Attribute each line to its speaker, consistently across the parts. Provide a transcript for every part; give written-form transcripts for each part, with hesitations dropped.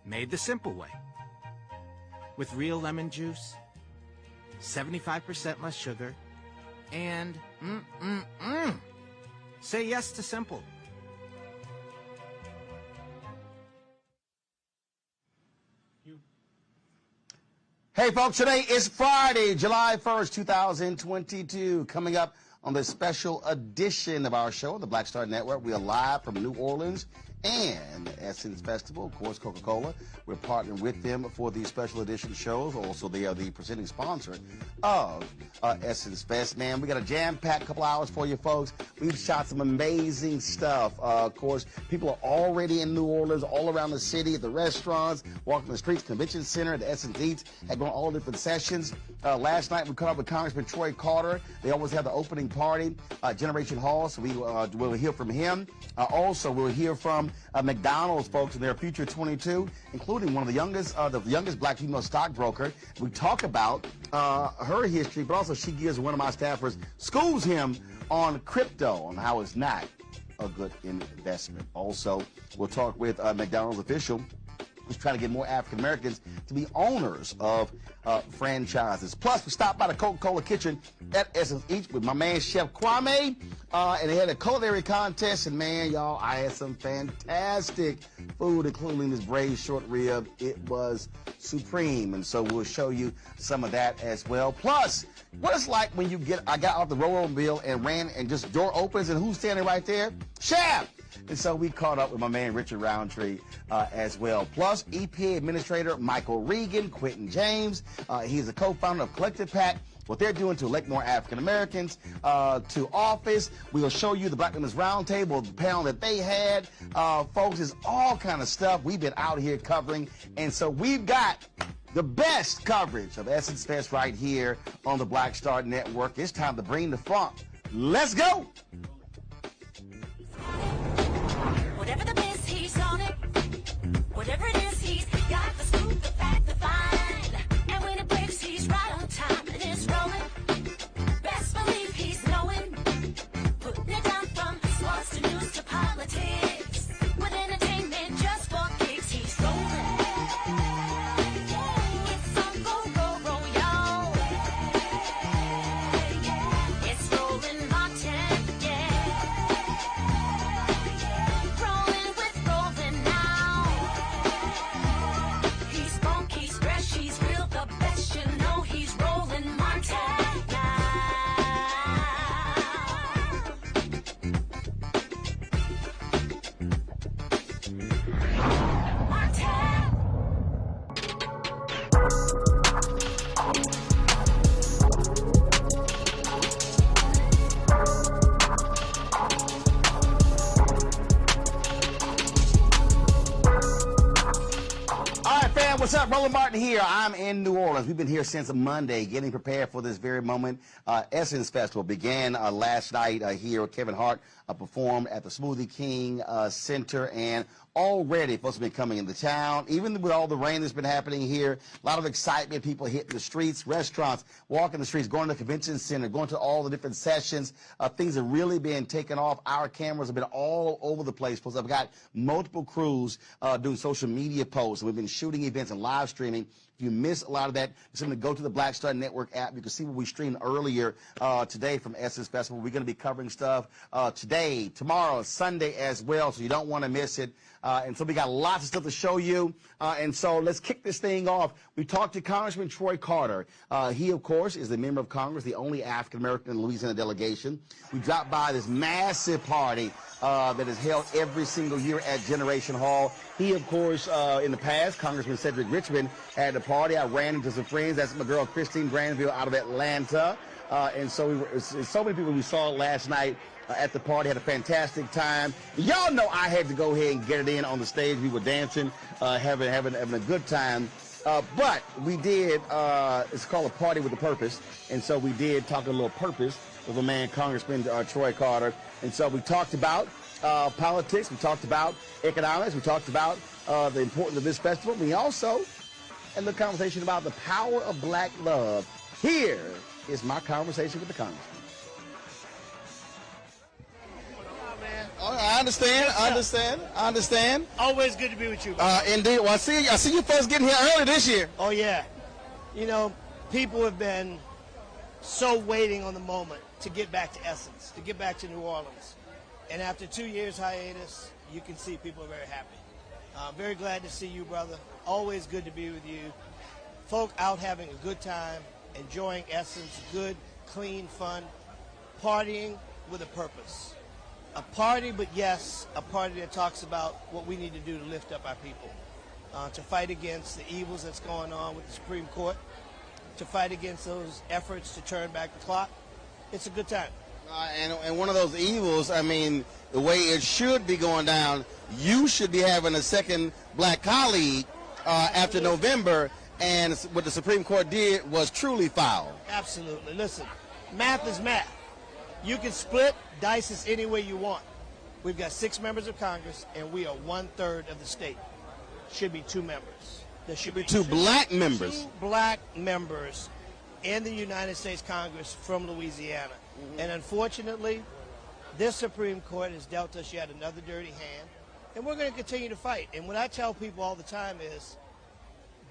Speaker 1: Made the simple way. With real lemon juice, 75% less sugar, and say yes to simple.
Speaker 2: Hey folks, today is Friday, July 1st, 2022. Coming up on this special edition of our show on the Black Star Network, we are live from New Orleans and Essence Festival, of course, Coca-Cola. We're partnering with them for these special edition shows. Also, they are the presenting sponsor of Essence Fest. Man, we got a jam-packed couple hours for you folks. We've shot some amazing stuff. Of course, people are already in New Orleans, all around the city, at the restaurants, walking the streets, convention center, the Essence Eats, had gone all different sessions. Last night, we caught up with Congressman Troy Carter. They always have the opening party, Generation Hall, so we will hear from him. Also, we'll hear from McDonald's folks in their Future 22, including one of the youngest black female stockbroker. We talk about her history, but also she gives one of my staffers, schools him on crypto, on how it's not a good investment. Also, we'll talk with a McDonald's official who's trying to get more African Americans to be owners of franchises. Plus, we stopped by the Coca-Cola kitchen at Essence Eats with my man Chef Kwame, and they had a culinary contest, and man, y'all, I had some fantastic food, including this braised short rib. It was supreme, and so we'll show you some of that as well. Plus, what it's like when I got off the Rolandville and ran, and just door opens, and who's standing right there? Chef! And so we caught up with my man Richard Roundtree as well. Plus, EPA Administrator Michael Regan, Quentin James. He's the co-founder of Collective PAC. What they're doing to elect more African Americans to office. We'll show you the Black Women's Roundtable, the panel that they had. Folks, it's all kind of stuff we've been out here covering. And so we've got the best coverage of Essence Fest right here on the Black Star Network. It's time to bring the funk. Let's go!
Speaker 3: Whatever the miss, he's on it. Whatever it is, he's got the scoop, the fact, the find. And when it breaks, he's right on time and it's rolling. Best believe he's knowing. Putting it down from sports to news to politics. With entertainment just for kicks, he's rolling. It's on go, go, roll, y'all. It's rolling Martin, yeah. Rolling with Roland now. He's funky, he's fresh, he's real, the best, you know he's rolling Martin now. Martin.
Speaker 2: All right, fam, what's up? Roland Martin here. I'm in New Orleans. We've been here since Monday, getting prepared for this very moment. Essence Festival began last night here. Kevin Hart performed at the Smoothie King Center, and already folks have been coming into town. Even with all the rain that's been happening here, a lot of excitement, people hitting the streets, restaurants, walking the streets, going to the convention center, going to all the different sessions. Things are really being taken off. Our cameras have been all over the place. Plus, I've got multiple crews doing social media posts. We've been shooting events and live streaming. If you miss a lot of that, you're simply go to the Black Star Network app. You can see what we streamed earlier today from Essence Festival. We're going to be covering stuff today, tomorrow, Sunday as well, so you don't want to miss it. And so we got lots of stuff to show you. And so let's kick this thing off. We talked to Congressman Troy Carter. He, of course, is the member of Congress, the only African-American in the Louisiana delegation. We dropped by this massive party that is held every single year at Generation Hall. He, of course, in the past, Congressman Cedric Richmond had a party. I ran into some friends. That's my girl Christine Granville out of Atlanta. And so so many people we saw last night at the party, had a fantastic time. Y'all know I had to go ahead and get it in on the stage. We were dancing, having a good time. But we did, it's called a party with a purpose. And so we did talk a little purpose with a man, Congressman Troy Carter. And so we talked about politics. We talked about economics. We talked about the importance of this festival. We also had a little conversation about the power of black love. Here is my conversation with the Congressman.
Speaker 4: All right.
Speaker 2: I understand.
Speaker 4: Always good to be with you, bro.
Speaker 2: Indeed. Well, I see you folks getting here early this year.
Speaker 4: Oh, yeah. You know, people have been so waiting on the moment to get back to Essence, to get back to New Orleans. And after 2 years hiatus, you can see people are very happy. Very glad to see you, brother. Always good to be with you. Folk out having a good time, enjoying Essence, good, clean, fun, partying with a purpose. A party, but yes, a party that talks about what we need to do to lift up our people, to fight against the evils that's going on with the Supreme Court, to fight against those efforts to turn back the clock. It's a good time.
Speaker 2: And one of those evils, I mean, the way it should be going down, you should be having a second black colleague after November, and what the Supreme Court did was truly foul.
Speaker 4: Absolutely. Listen, math is math. You can split, dice this any way you want. We've got 6 members of Congress, and we are 1/3 of the state. Should be 2 members. There should be
Speaker 2: two black members.
Speaker 4: 2 black members in the United States Congress from Louisiana. And unfortunately, this Supreme Court has dealt us yet another dirty hand, and we're going to continue to fight. And what I tell people all the time is,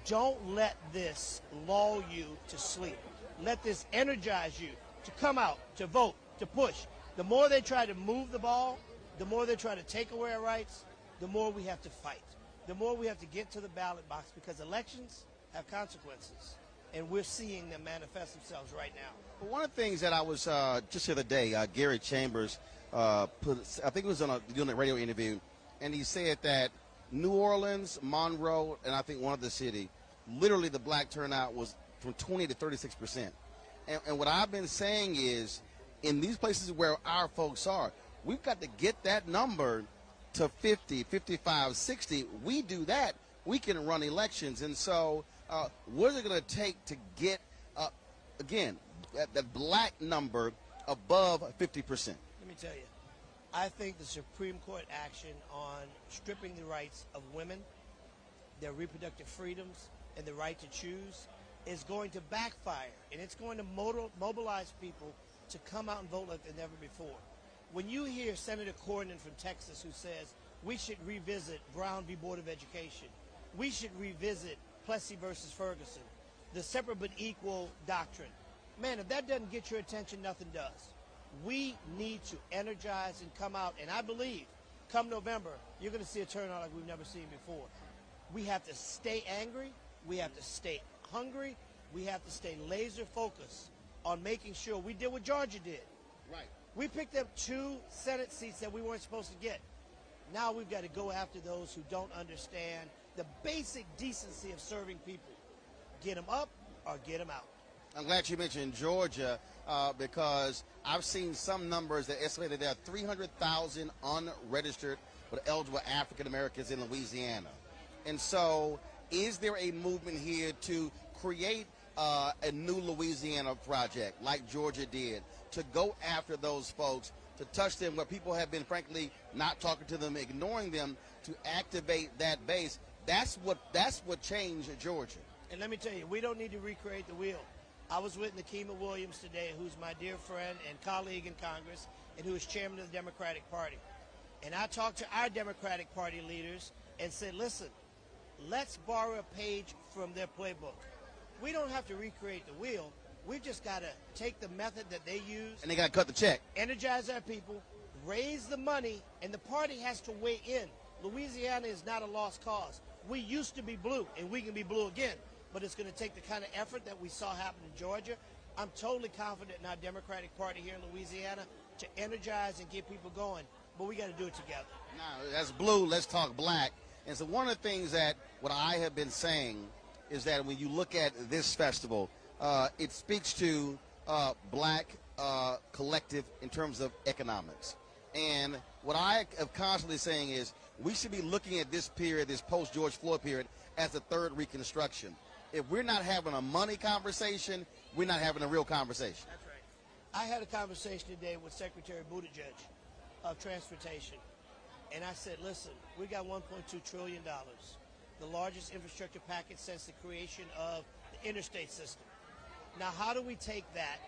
Speaker 4: don't let this lull you to sleep. Let this energize you to come out, to vote, to push. The more they try to move the ball, the more they try to take away our rights, the more we have to fight. The more we have to get to the ballot box, because elections have consequences, and we're seeing them manifest themselves right now.
Speaker 2: Well, one of the things that I was just the other day, Gary Chambers put, I think it was doing a radio interview, and he said that New Orleans, Monroe, and I think one other city, literally the black turnout was from 20 to 36%. And what I've been saying is, in these places where our folks are, we've got to get that number to 50, 55, 60. We do that, we can run elections. And so what is it going to take to get, again, that black number above 50%?
Speaker 4: Let me tell you, I think the Supreme Court action on stripping the rights of women, their reproductive freedoms, and the right to choose is going to backfire, and it's going to mobilize people to come out and vote like never before. When you hear Senator Cornyn from Texas who says we should revisit Brown v. Board of Education, we should revisit Plessy versus Ferguson, the separate but equal doctrine, man, if that doesn't get your attention, nothing does. We need to energize and come out, and I believe come November, you're going to see a turnout like we've never seen before. We have to stay angry. We have to stay hungry. We have to stay laser focused on making sure we did what Georgia did.
Speaker 2: Right.
Speaker 4: We picked up 2 Senate seats that we weren't supposed to get. Now we've got to go after those who don't understand the basic decency of serving people. Get them up or get them out.
Speaker 2: I'm glad you mentioned Georgia because I've seen some numbers that estimate that there are 300,000 unregistered but eligible African Americans in Louisiana. And so is there a movement here to create a new Louisiana project like Georgia did, to go after those folks, to touch them where people have been, frankly, not talking to them, ignoring them, to activate that base? That's what changed Georgia.
Speaker 4: And let me tell you, we don't need to recreate the wheel. I was with Nikema Williams today, who's my dear friend and colleague in Congress, and who is chairman of the Democratic Party. And I talked to our Democratic Party leaders and said, listen, let's borrow a page from their playbook. We don't have to recreate the wheel. We've just got to take the method that they use.
Speaker 2: And they got to cut the check.
Speaker 4: Energize our people, raise the money, and the party has to weigh in. Louisiana is not a lost cause. We used to be blue, and we can be blue again. But it's going to take the kind of effort that we saw happen in Georgia. I'm totally confident in our Democratic Party here in Louisiana to energize and get people going. But we got to do it together.
Speaker 2: Now, that's blue. Let's talk black. And so one of the things that what I have been saying is that when you look at this festival, it speaks to black collective in terms of economics. And what I am constantly saying is we should be looking at this period, this post-George Floyd period, as a third Reconstruction. If we're not having a money conversation, we're not having a real conversation.
Speaker 4: That's right. I had a conversation today with Secretary Buttigieg of Transportation. And I said, listen, we got $1.2 trillion, the largest infrastructure package since the creation of the interstate system. Now, how do we take that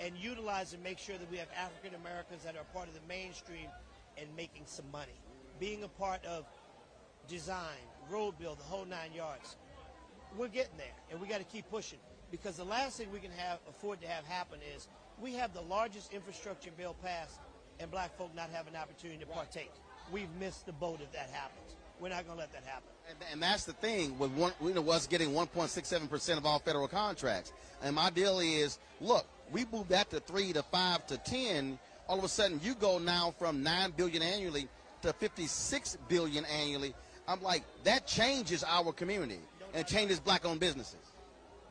Speaker 4: and utilize and make sure that we have African Americans that are part of the mainstream and making some money. Being a part of design, road build, the whole 9 yards. We're getting there, and we got to keep pushing, because the last thing we can afford to have happen is we have the largest infrastructure bill passed and black folk not have an opportunity to partake. We've missed the boat if that happens. We're not going to let that happen.
Speaker 2: And that's the thing with us getting 1.67% of all federal contracts. And my deal is, look, we moved that to 3 to 5 to 10. All of a sudden, you go now from $9 billion annually to $56 billion annually. I'm like, that changes our community and changes black-owned businesses.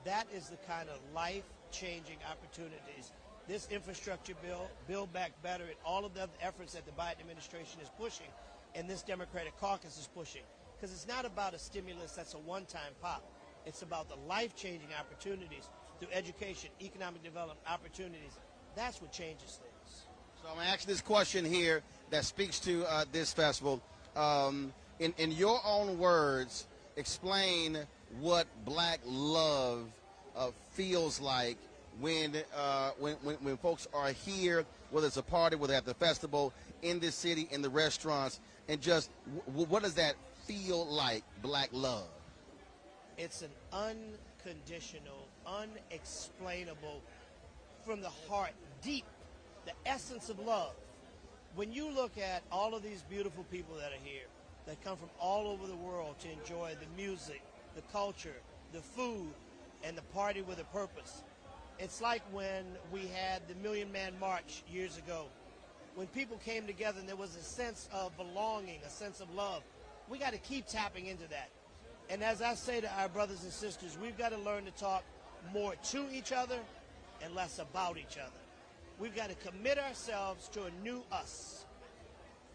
Speaker 4: That is the kind of life-changing opportunities this infrastructure bill, Build Back Better, and all of the other efforts that the Biden administration is pushing and this Democratic caucus is pushing. Because it's not about a stimulus that's a one-time pop. It's about the life-changing opportunities through education, economic development opportunities. That's what changes things.
Speaker 2: So I'm going to ask this question here that speaks to this festival. In your own words, explain what black love feels like when folks are here, whether it's a party, whether at the festival, in this city, in the restaurants, and just what does that feel like, black love?
Speaker 4: It's an unconditional, unexplainable, from the heart, deep, the essence of love. When you look at all of these beautiful people that are here, that come from all over the world to enjoy the music, the culture, the food, and the party with a purpose. It's like when we had the Million Man March years ago. When people came together and there was a sense of belonging, a sense of love. We got to keep tapping into that. And as I say to our brothers and sisters, we've got to learn to talk more to each other and less about each other. We've got to commit ourselves to a new us.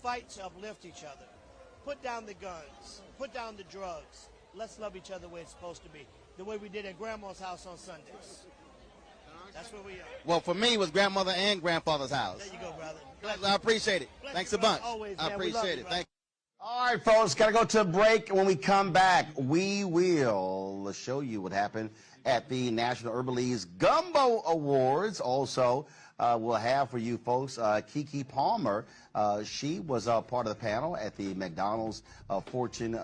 Speaker 4: Fight to uplift each other. Put down the guns. Put down the drugs. Let's love each other the way it's supposed to be. The way we did at Grandma's house on Sundays. That's where we are.
Speaker 2: Well, for me, it was grandmother and grandfather's house.
Speaker 4: There you go, brother.
Speaker 2: I appreciate it. Thanks a bunch.
Speaker 4: Always,
Speaker 2: I appreciate it. Thank you. All right, folks, got to go to a break. When we come back, we will show you what happened at the National Urban League's Gumbo Awards. Also, we'll have for you folks Keke Palmer. She was part of the panel at the McDonald's Fortune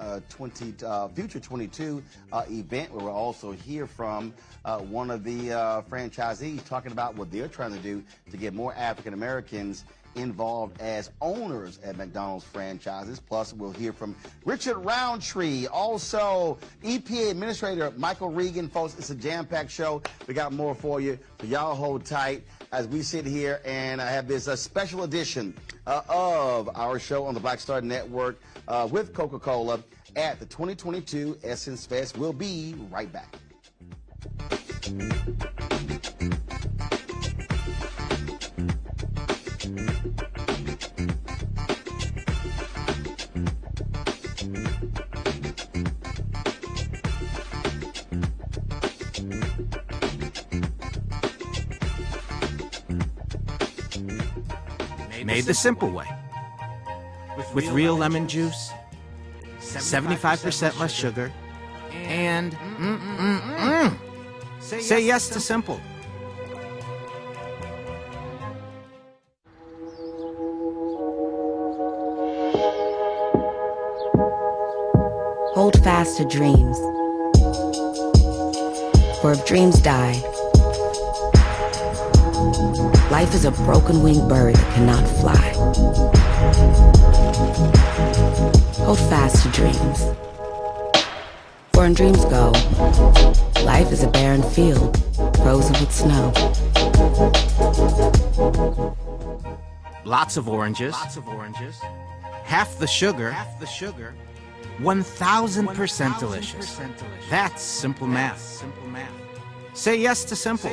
Speaker 2: Future 22 event. We will also hear from one of the franchisees talking about what they're trying to do to get more African Americans involved as owners at McDonald's franchises. Plus, we'll hear from Richard Roundtree, also EPA Administrator Michael Regan. Folks, it's a jam-packed show. We got more for you, so y'all hold tight as we sit here and I have this special edition of our show on the Black Star Network with Coca-Cola at the 2022 Essence Fest. We'll be right back.
Speaker 1: Made the simple way. With real lemon juice, 75% less sugar, and say yes to simple.
Speaker 5: Hold fast to dreams. For if dreams die, life is a broken-winged bird that cannot fly. Hold fast to dreams. For when dreams go, life is a barren field, frozen with snow.
Speaker 1: Lots of oranges. Half the sugar. 1,000% delicious. That's simple math. Say yes to simple.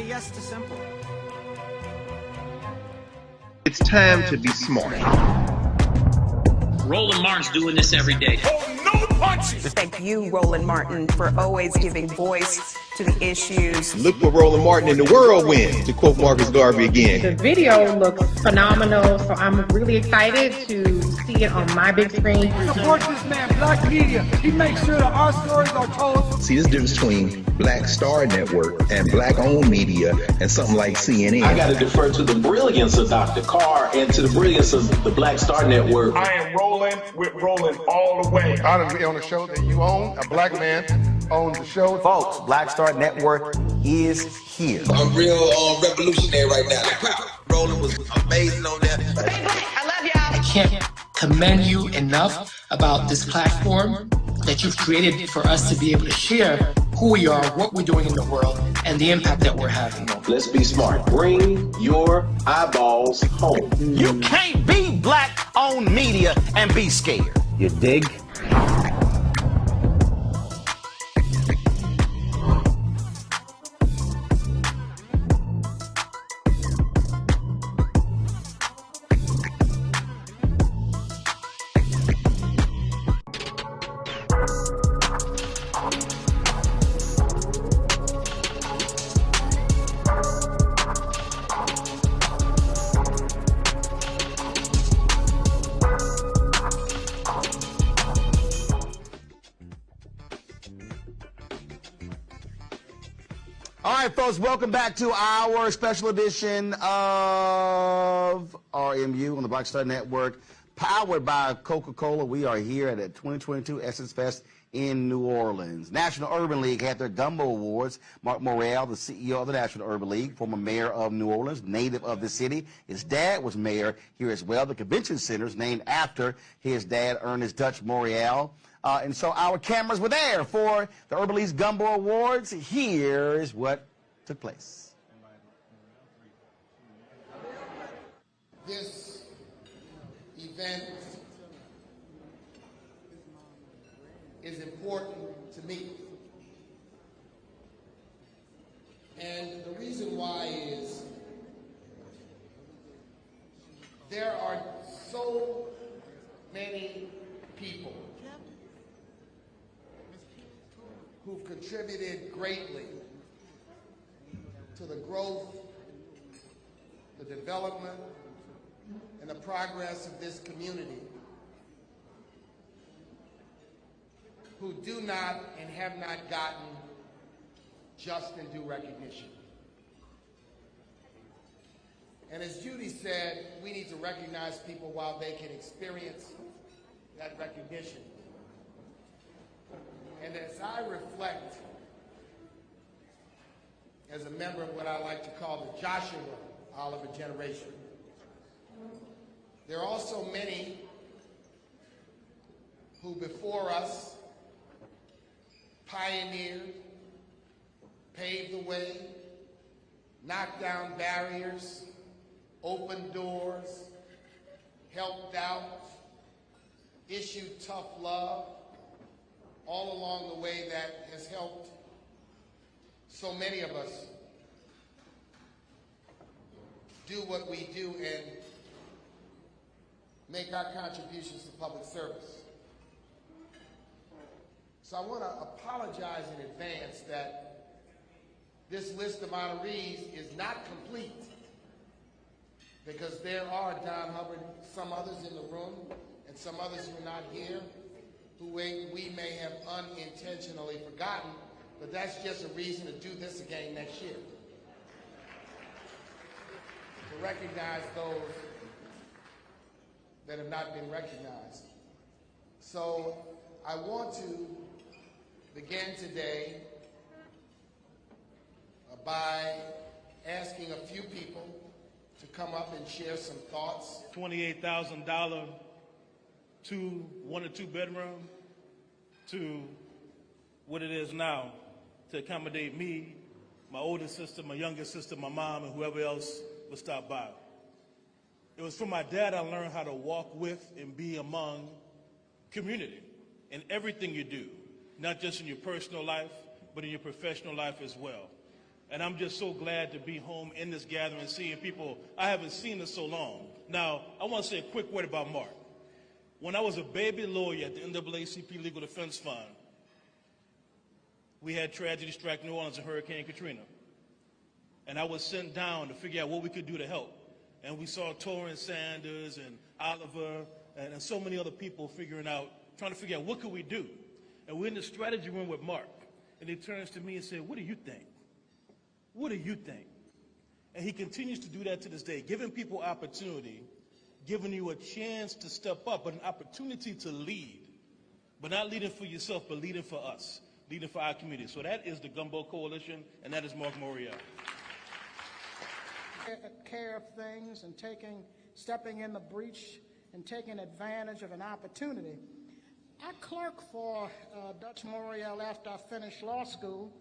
Speaker 6: It's time to be smart.
Speaker 7: Roland Martin's doing this every day.
Speaker 8: Thank you, Roland Martin, for always giving voice to the issues.
Speaker 6: Look for Roland Martin in the whirlwind, to quote Marcus Garvey again.
Speaker 9: The video looks phenomenal, so I'm really excited to see it on my big screen.
Speaker 10: Support this man, Black Media. He makes sure that our stories are told.
Speaker 6: See, this difference between Black Star Network and Black-owned media and something like CNN.
Speaker 7: I got to defer to the brilliance of Dr. Carr and to the brilliance of the Black Star Network.
Speaker 11: I am Roland with Roland all the way. Honored to be on a show that you own. A black man owns the show.
Speaker 2: Folks, Black Star Network is here.
Speaker 12: I'm real revolutionary right now. Roland was amazing on there.
Speaker 8: Stay black. I love y'all.
Speaker 13: I can't commend you enough about this platform that you've created for us to be able to share who we are, what we're doing in the world, and the impact that we're having.
Speaker 7: Let's be smart. Bring your eyeballs home.
Speaker 1: You can't be black-owned media and be scared. You dig?
Speaker 2: All right, folks, welcome back to our special edition of RMU on the Black Star Network, powered by Coca-Cola. We are here at the 2022 Essence Fest in New Orleans. National Urban League had their Gumbo Awards. Mark Morrell, the CEO of the National Urban League, former mayor of New Orleans, native of the city. His dad was mayor here as well. The convention center is named after his dad, Ernest Dutch Morrell. And so our cameras were there for the Urban League's Gumbo Awards. Here is what took place.
Speaker 14: This event is important to me. And the reason why is there are so many people who've contributed greatly to the growth, the development, and the progress of this community, who do not and have not gotten just and due recognition. And as Judy said, we need to recognize people while they can experience that recognition. And as I reflect as a member of what I like to call the Joshua Oliver generation, there are also many who before us pioneered, paved the way, knocked down barriers, opened doors, helped out, issued tough love, all along the way that has helped so many of us do what we do and make our contributions to public service. So I want to apologize in advance that this list of honorees is not complete, because there are, Don Hubbard, some others in the room and some others who are not here who we may have unintentionally forgotten, but that's just a reason to do this again next year. To recognize those that have not been recognized. So I want to begin today by asking a few people to come up and share some thoughts.
Speaker 15: $28,000 one or two bedroom to what it is now, to accommodate me, my older sister, my younger sister, my mom, and whoever else would stop by. It was from my dad I learned how to walk with and be among community in everything you do, not just in your personal life, but in your professional life as well. And I'm just so glad to be home in this gathering, seeing people I haven't seen in so long. Now, I want to say a quick word about Mark. When I was a baby lawyer at the NAACP Legal Defense Fund, we had tragedy strike New Orleans in Hurricane Katrina. And I was sent down to figure out what we could do to help. And we saw Torrance Sanders and Oliver and so many other people trying to figure out what could we do. And we're in the strategy room with Mark, and he turns to me and said, "What do you think? What do you think?" And he continues to do that to this day, giving people opportunity, giving you a chance to step up, but an opportunity to lead, but not leading for yourself, but leading for us, leading for our community. So that is the Gumbo Coalition, and that is Mark Morial.
Speaker 9: Care of things and stepping in the breach and taking advantage of an opportunity. I clerked for Dutch Morial after I finished law school.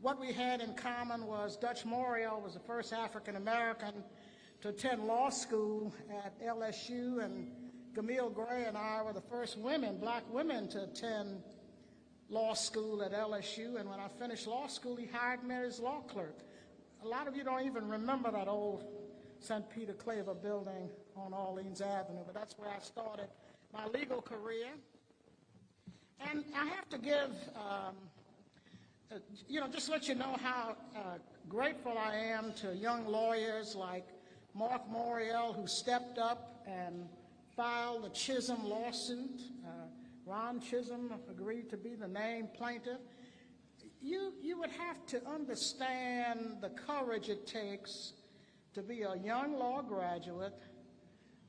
Speaker 9: What we had in common was Dutch Morial was the first African American to attend law school at LSU, and Camille Gray and I were the first black women to attend law school at LSU. And when I finished law school, he hired me as law clerk. A lot of you don't even remember that old St. Peter Claver building on Orleans Avenue, but that's where I started my legal career. And I have to give, just let you know how grateful I am to young lawyers like Mark Morial, who stepped up and filed the Chisholm lawsuit. Ron Chisholm agreed to be the named plaintiff. You would have to understand the courage it takes to be a young law graduate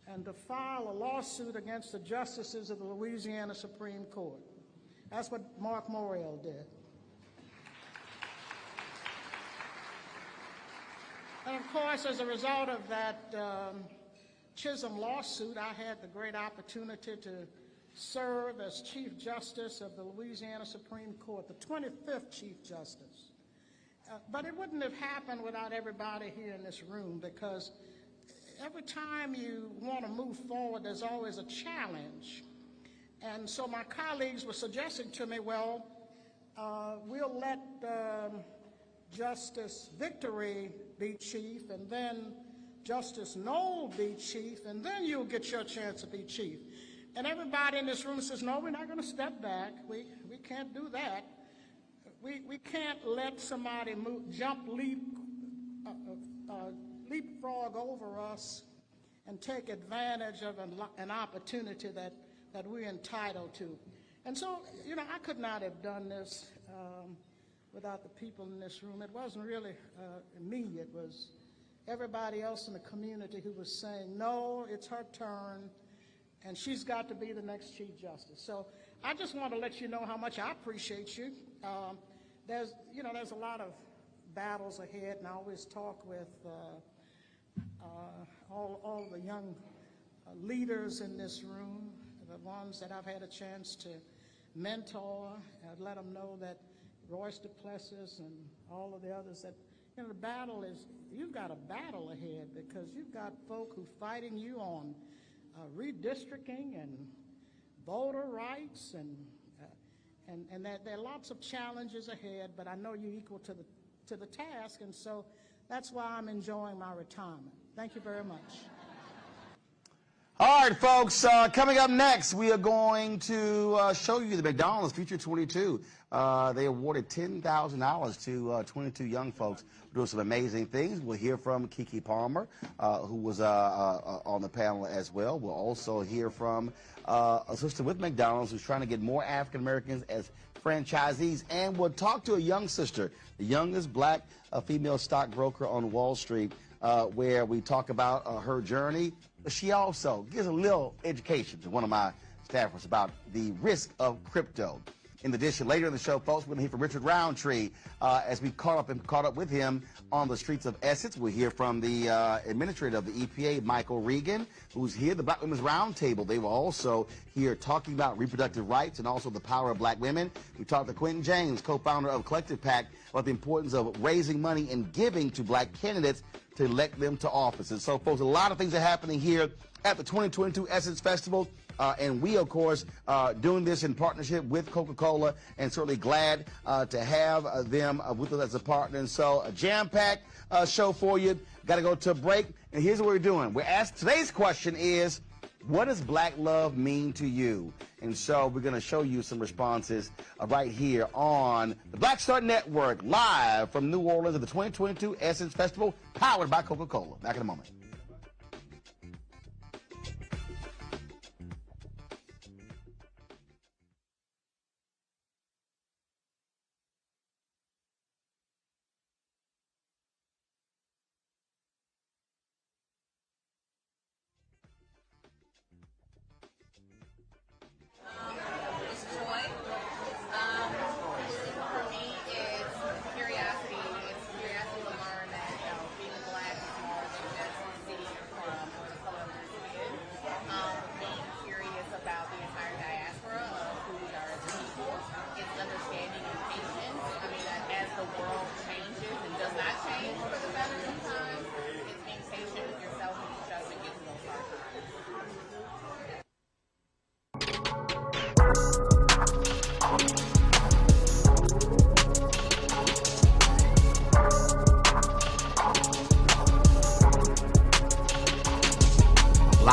Speaker 9: and to file a lawsuit against the justices of the Louisiana Supreme Court. That's what Mark Morial did. And of course, as a result of that Chisholm lawsuit, I had the great opportunity to serve as Chief Justice of the Louisiana Supreme Court, the 25th Chief Justice. But it wouldn't have happened without everybody here in this room, because every time you want to move forward, there's always a challenge. And so my colleagues were suggesting to me, well, we'll let Justice Victory be chief, and then Justice Knoll be chief, and then you'll get your chance to be chief. And everybody in this room says, no, we're not going to step back. We can't do that. We can't let somebody leapfrog over us and take advantage of an opportunity that we're entitled to. And so, I could not have done this without the people in this room. It wasn't really me. It was everybody else in the community who was saying, no, it's her turn, and she's got to be the next Chief Justice. So I just want to let you know how much I appreciate you. There's a lot of battles ahead, and I always talk with all the young leaders in this room, the ones that I've had a chance to mentor, and let them know that Royce DuPlessis and all of the others, that the battle is, you've got a battle ahead, because you've got folk who are fighting you on redistricting and voter rights, and that there are lots of challenges ahead, but I know you're equal to the task, and so that's why I'm enjoying my retirement. Thank you very much.
Speaker 2: All right, folks, coming up next, we are going to show you the McDonald's Future 22. They awarded $10,000 to 22 young folks doing some amazing things. We'll hear from Keke Palmer, who was on the panel as well. We'll also hear from a sister with McDonald's who's trying to get more African Americans as franchisees. And we'll talk to a young sister, the youngest black female stockbroker on Wall Street, where we talk about her journey. She also gives a little education to one of my staffers about the risk of crypto. In addition, later in the show, folks, we're going to hear from Richard Roundtree as we caught up with him on the streets of Essex. We'll hear from the administrator of the EPA, Michael Regan, who's here, the Black Women's Roundtable. They were also here talking about reproductive rights and also the power of black women. We talked to Quentin James, co-founder of Collective PAC, about the importance of raising money and giving to black candidates to elect them to office. And so, folks, a lot of things are happening here at the 2022 Essence Festival. And we, of course, doing this in partnership with Coca-Cola, and certainly glad to have them with us as a partner. And so a jam-packed show for you. Got to go to a break. And here's what we're doing. Today's question is, what does black love mean to you? And so we're going to show you some responses right here on the Black Star Network, live from New Orleans at the 2022 Essence Festival, powered by Coca-Cola. Back in a moment.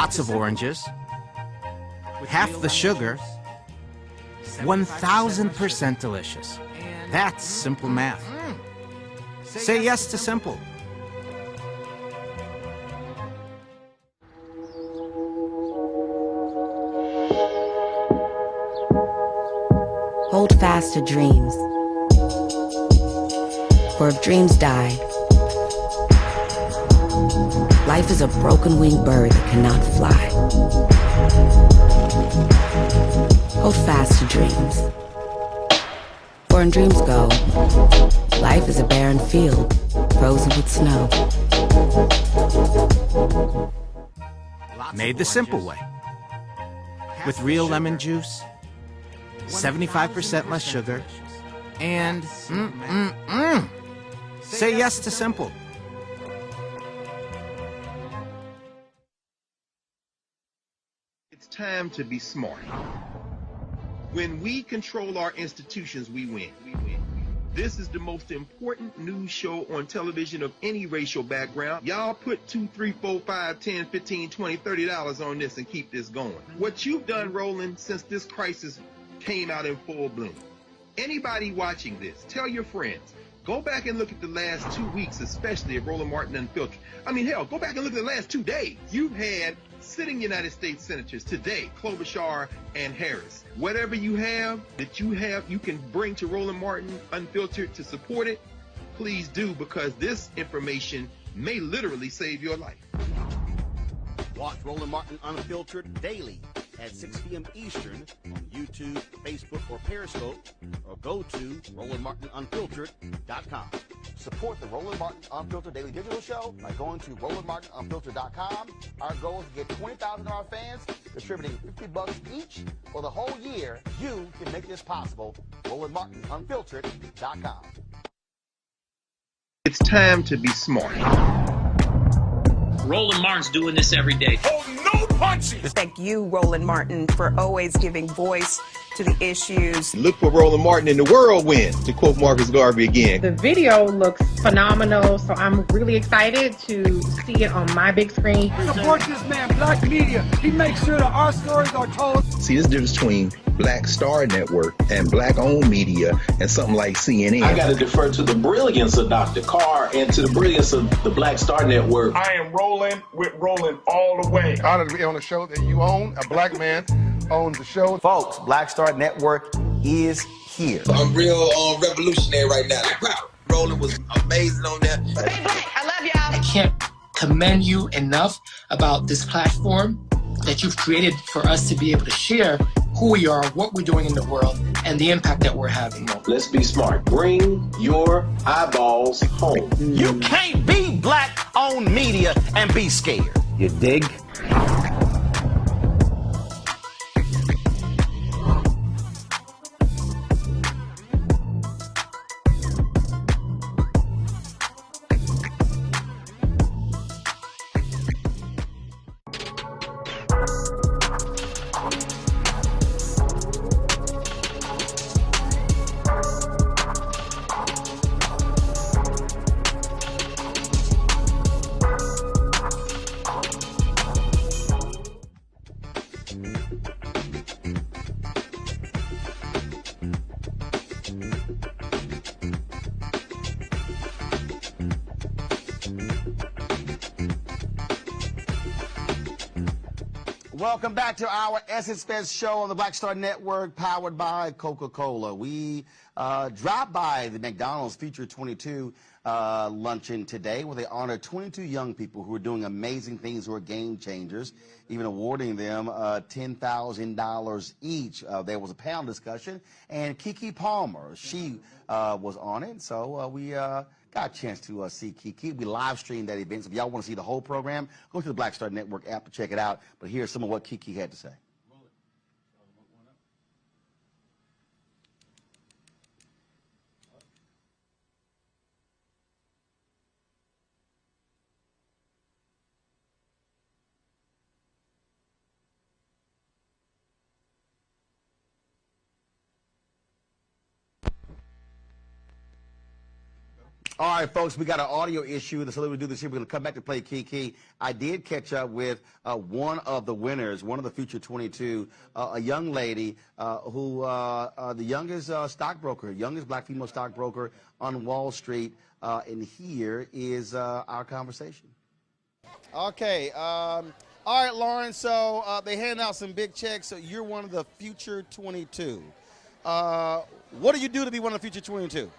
Speaker 1: lots of oranges, half the sugar, 1000% delicious. That's simple math. Say yes to simple.
Speaker 5: Hold fast to dreams. For if dreams die, life is a broken-winged bird that cannot fly. Hold fast to dreams. For when dreams go, life is a barren field, frozen with snow.
Speaker 1: Made the simple way. With real lemon juice, 75% less sugar, and say yes to simple.
Speaker 6: It's time to be smart. When we control our institutions, we win. This is the most important news show on television of any racial background. Y'all put $2, $3, $4, $5, $10, $15, $20, $30 on this and keep this going. What you've done, Roland, since this crisis came out in full bloom. Anybody watching this, tell your friends. Go back and look at the last 2 weeks, especially of Roland Martin Unfiltered. I mean, hell, go back and look at the last 2 days. You've had sitting United States senators today, Klobuchar and Harris. Whatever you have that you can bring to Roland Martin Unfiltered to support it, please do, because this information may literally save your life.
Speaker 2: Watch Roland Martin Unfiltered daily at 6 p.m. Eastern on YouTube, Facebook, or Periscope, or go to RolandMartinUnfiltered.com. Support the Roland Martin Unfiltered Daily Digital Show by going to RolandMartinUnfiltered.com. Our goal is to get 20,000 of our fans distributing $50 each for the whole year. You can make this possible. RolandMartinUnfiltered.com.
Speaker 6: It's time to be smart.
Speaker 16: Roland Martin's doing this every day.
Speaker 11: Oh, no punches!
Speaker 8: Thank you, Roland Martin, for always giving voice to the issues.
Speaker 6: Look for Roland Martin in the whirlwind, to quote Marcus Garvey again.
Speaker 17: The video looks phenomenal, so I'm really excited to see it on my big screen.
Speaker 10: Support this man, Black Media. He makes sure that our stories are told.
Speaker 6: See, this difference between Black Star Network and Black-owned media and something like CNN.
Speaker 7: I got to defer to the brilliance of Dr. Carr and to the brilliance of the Black Star Network.
Speaker 11: I am rolling with Roland all the way. Honored to be on a show that you own. A black man owns the show.
Speaker 2: Folks, Black Star Network is here.
Speaker 12: I'm real revolutionary right now. Like, wow, Roland was amazing on that.
Speaker 8: Stay black. I love y'all.
Speaker 13: I can't commend you enough about this platform that you've created for us to be able to share who we are, what we're doing in the world, and the impact that we're having.
Speaker 7: Let's be smart. Bring your eyeballs home.
Speaker 1: You can't be black-owned media and be scared. You dig?
Speaker 2: Welcome back to our Essence Fest show on the Black Star Network, powered by Coca-Cola. We dropped by the McDonald's Future 22 luncheon today, where they honored 22 young people who are doing amazing things, who are game changers, even awarding them $10,000 each. There was a panel discussion, and Keke Palmer, she was on it, so we got a chance to see Keke. We live streamed that event, so if y'all want to see the whole program, go to the Black Star Network app to check it out. But here's some of what Keke had to say. All right, folks, we got an audio issue, so we'll do this here. We're going to come back to play Keke. I did catch up with one of the winners, one of the Future 22, a young lady who, the youngest stockbroker, youngest black female stockbroker on Wall Street, and here is our conversation. Okay, all right, Lauren, so they hand out some big checks, so you're one of the Future 22. What do you do to be one of the Future 22?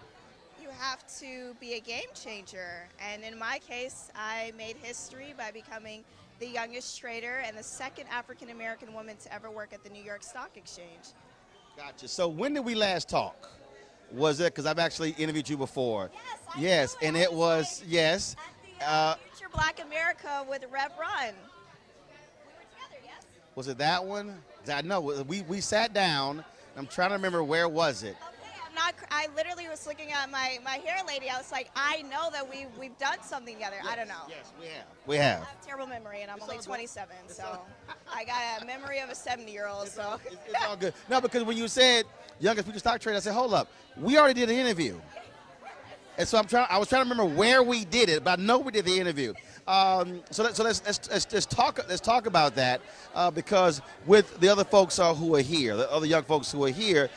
Speaker 16: Have to be a game changer, and in my case I made history by becoming the youngest trader and the second African-American woman to ever work at the New York Stock Exchange.
Speaker 2: Gotcha. So when did we last talk? Was it, because I've actually interviewed you before? Yes, and it was, yes.
Speaker 16: At the Future Black America with Rev Run. We were together, yes?
Speaker 2: Was it that one? I know, we sat down. I'm trying to remember, where was it?
Speaker 16: I literally was looking at my hair lady. I was like, I know that we've done something together. Yes, I don't know.
Speaker 2: Yes, we have. We have.
Speaker 16: I have a terrible memory, and I'm only 27, so I got a memory of a 70-year-old. So
Speaker 2: it's all good. No, because when you said youngest future stock trader, I said, hold up, we already did an interview, and so I was trying to remember where we did it, but I know we did the interview. So let's talk about that because with the other folks who are here, the other young folks who are here.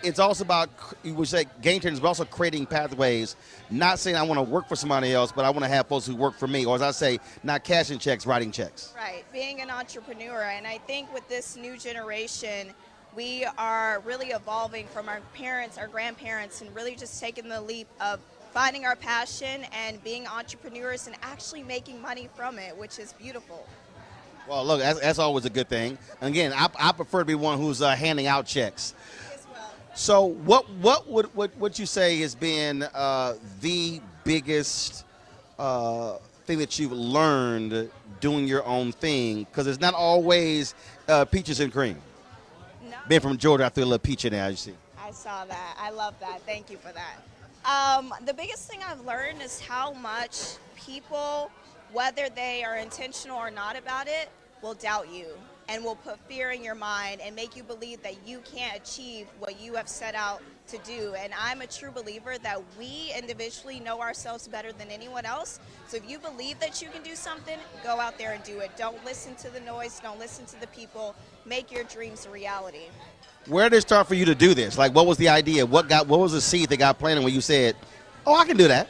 Speaker 2: It's also about, you would say, game changers, but also creating pathways. Not saying I want to work for somebody else, but I want to have folks who work for me. Or as I say, not cashing checks, writing checks.
Speaker 16: Right, being an entrepreneur. And I think with this new generation, we are really evolving from our parents, our grandparents, and really just taking the leap of finding our passion and being entrepreneurs and actually making money from it, which is beautiful.
Speaker 2: Well, look, that's always a good thing. And again, I prefer to be one who's handing out checks. So what would you say has been the biggest thing that you've learned doing your own thing? Because it's not always peaches and cream.
Speaker 16: No.
Speaker 2: Being from Georgia, I threw a little peach in there, as you see.
Speaker 16: I saw that. I love that. Thank you for that. The biggest thing I've learned is how much people, whether they are intentional or not about it, will doubt you and will put fear in your mind and make you believe that you can't achieve what you have set out to do. And I'm a true believer that we individually know ourselves better than anyone else. So if you believe that you can do something, go out there and do it. Don't listen to the noise. Don't listen to the people. Make your dreams a reality.
Speaker 2: Where did it start for you to do this? Like, what was the idea? What was the seed that got planted when you said, oh, I can do that?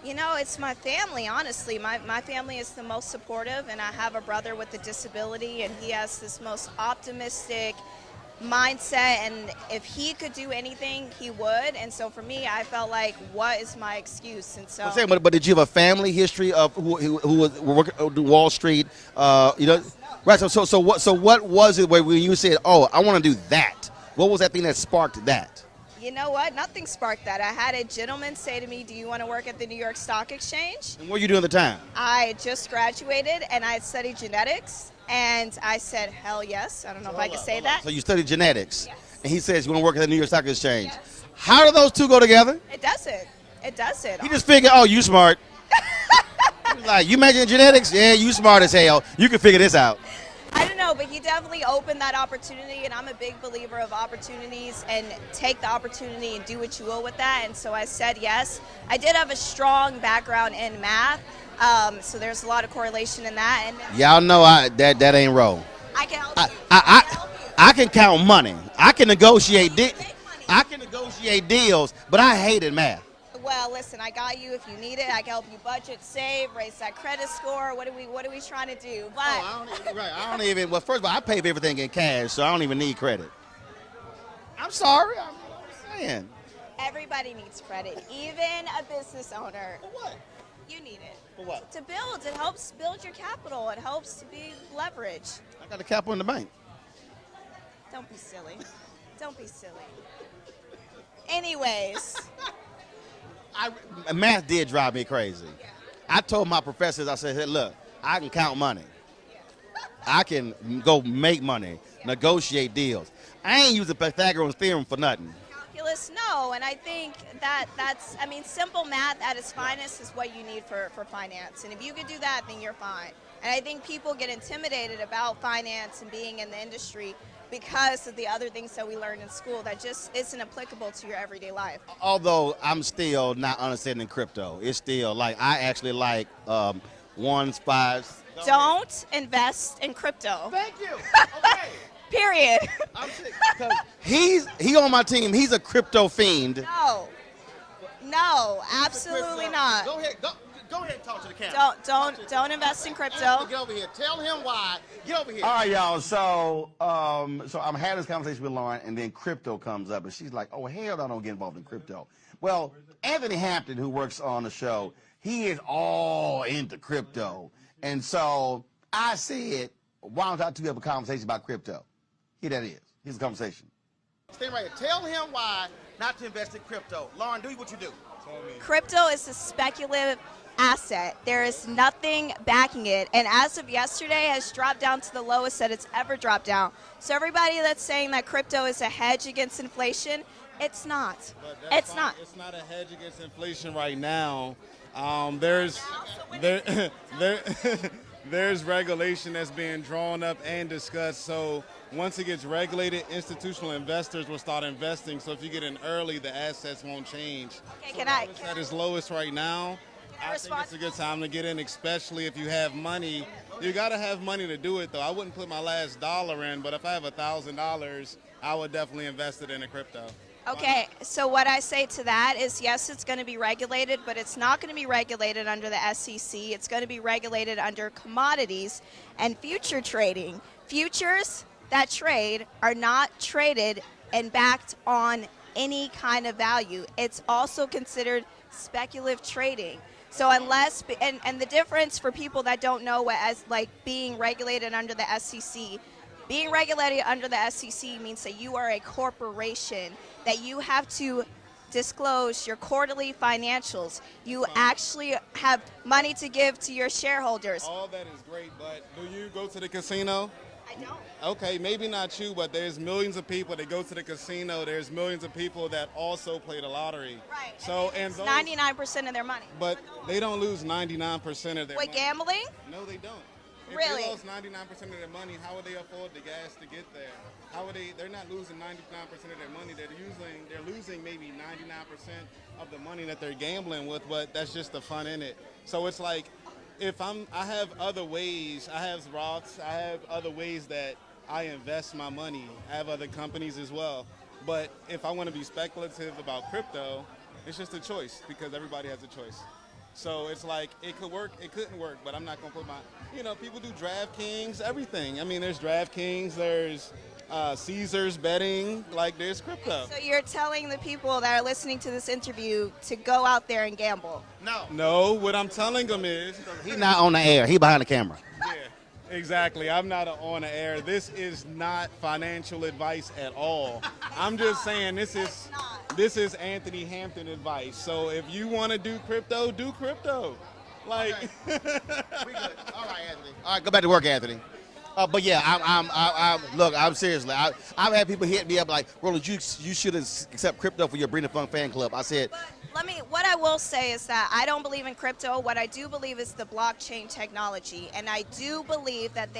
Speaker 16: You know, it's my family, honestly. My family is the most supportive, and I have a brother with a disability, and he has this most optimistic mindset, and if he could do anything, he would. And so for me, I felt like, what is my excuse? And so.
Speaker 2: But did you have a family history of who was working on Wall Street? You know, right. So what was it when you said, oh, I want to do that? What was that thing that sparked that?
Speaker 16: You know what? Nothing sparked that. I had a gentleman say to me, do you want to work at the New York Stock Exchange?
Speaker 2: And what were you doing at the time?
Speaker 16: I had just graduated, and I had studied genetics, and I said, hell yes. I don't know if I can say that.
Speaker 2: So you studied genetics,
Speaker 16: yes.
Speaker 2: And he says you want to work at the New York Stock Exchange. Yes. How do those two go together?
Speaker 16: It doesn't. It doesn't.
Speaker 2: He just figured, oh, you smart. Like, you majoring in genetics? Yeah, you smart as hell. You can figure this out.
Speaker 16: I don't know, but he definitely opened that opportunity, and I'm a big believer of opportunities, and take the opportunity and do what you will with that. And so I said yes. I did have a strong background in math, so there's a lot of correlation in that. And
Speaker 2: y'all know that ain't roll.
Speaker 16: I can help you.
Speaker 2: I can count money. I can negotiate deals, but I hated math.
Speaker 16: Well, listen, I got you if you need it. I can help you budget, save, raise that credit score. What are we trying to do? But
Speaker 2: I don't even. Well, first of all, I pay for everything in cash, so I don't even need credit. I'm sorry. I'm saying.
Speaker 16: Everybody needs credit, even a business owner.
Speaker 2: For what?
Speaker 16: You need it.
Speaker 2: For what?
Speaker 16: To build. It helps build your capital. It helps to be leverage.
Speaker 2: I got the capital in the bank.
Speaker 16: Don't be silly. Don't be silly. Anyways.
Speaker 2: Math did drive me crazy. Yeah. I told my professors, I said, hey, look, I can count money. Yeah. I can go make money, negotiate deals. I ain't using Pythagorean theorem for nothing.
Speaker 16: Calculus, no, and I think that's simple math at its finest is what you need for finance. And if you could do that, then you're fine. And I think people get intimidated about finance and being in the industry because of the other things that we learn in school that just isn't applicable to your everyday life.
Speaker 2: Although I'm still not understanding crypto. It's still like, I actually like ones, fives.
Speaker 16: Don't invest in crypto.
Speaker 2: Thank you. Okay.
Speaker 16: Period.
Speaker 2: I'm sick because he on my team. He's a crypto fiend.
Speaker 16: No, absolutely not.
Speaker 2: Go ahead and talk to the camera.
Speaker 16: Don't invest in crypto.
Speaker 2: Get over here. Tell him why. Get over here. All right, y'all. So I'm having this conversation with Lauren, and then crypto comes up, and she's like, "Oh hell, no, don't get involved in crypto." Well, Anthony Hampton, who works on the show, he is all into crypto, and so I said, "Why don't I two have a conversation about crypto?" Here that is. Here's the conversation. Stay right here. Tell him why not to invest in crypto. Lauren, do what you do.
Speaker 16: Crypto is a speculative asset. There is nothing backing it, and as of yesterday has dropped down to the lowest that it's ever dropped down. So everybody that's saying that crypto is a hedge against inflation, it's not. It's not.
Speaker 18: It's not a hedge against inflation right now. There's regulation that's being drawn up and discussed. So once it gets regulated, institutional investors will start investing. So if you get in early, the assets won't change.
Speaker 16: Okay, can I
Speaker 18: at its lowest right now. I think it's a good time to get in, especially if you have money. You got to have money to do it, though. I wouldn't put my last dollar in, but if I have $1,000, I would definitely invest it in a crypto.
Speaker 16: Okay, so what I say to that is, yes, it's going to be regulated, but it's not going to be regulated under the SEC. It's going to be regulated under commodities and future trading. Futures that trade are not traded and backed on any kind of value. It's also considered speculative trading. So unless, and the difference for people that don't know what as like being regulated under the SEC, being regulated under the SEC means that you are a corporation, that you have to disclose your quarterly financials. You actually have money to give to your shareholders.
Speaker 18: All that is great, but do you go to the casino?
Speaker 16: I don't.
Speaker 18: Okay, maybe not you, but there's millions of people that go to the casino. There's millions of people that also play the lottery.
Speaker 16: Right.
Speaker 18: So
Speaker 16: and 99% of their money.
Speaker 18: But they don't lose 99% of their money.
Speaker 16: With gambling?
Speaker 18: No, they don't. If
Speaker 16: Really?
Speaker 18: they lost 99% of their money, how would they afford the gas to get there? How would they're not losing 99% of their money. They're losing maybe 99% of the money that they're gambling with, but that's just the fun in it. So it's like, I have other ways, I have Roths, I have other ways that I invest my money. I have other companies as well. But if I want to be speculative about crypto, it's just a choice because everybody has a choice. So it's like, it could work, it couldn't work, but I'm not going to put people do DraftKings, everything. I mean, there's DraftKings, there's Caesars betting, like there's crypto.
Speaker 16: So you're telling the people that are listening to this interview to go out there and gamble?
Speaker 18: No, what I'm telling them is...
Speaker 2: He's not on the air, he's behind the camera.
Speaker 18: Yeah, exactly. I'm not on the air. This is not financial advice at all. I'm just saying this is Anthony Hampton advice. So if you want to do crypto, do crypto. Like,
Speaker 2: we good. All right, Anthony. All right, go back to work, Anthony. But yeah, look, I'm seriously. I've had people hit me up like, Roland, you should accept crypto for your Bring the Funk fan club. I said.
Speaker 16: But what I will say is that I don't believe in crypto. What I do believe is the blockchain technology, and I do believe that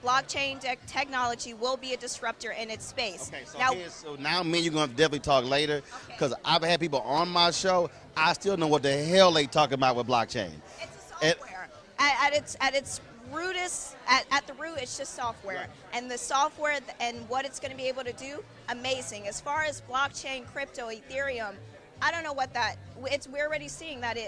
Speaker 16: blockchain technology will be a disruptor in its space.
Speaker 2: Okay, so now me and you're gonna definitely talk later, because I've had people on my show. I still know what the hell they talking about with blockchain.
Speaker 16: It's a software. At its rootest, at the root, it's just software. And the software and what it's going to be able to do, amazing. As far as blockchain, crypto, Ethereum, I don't know what that. We're already seeing that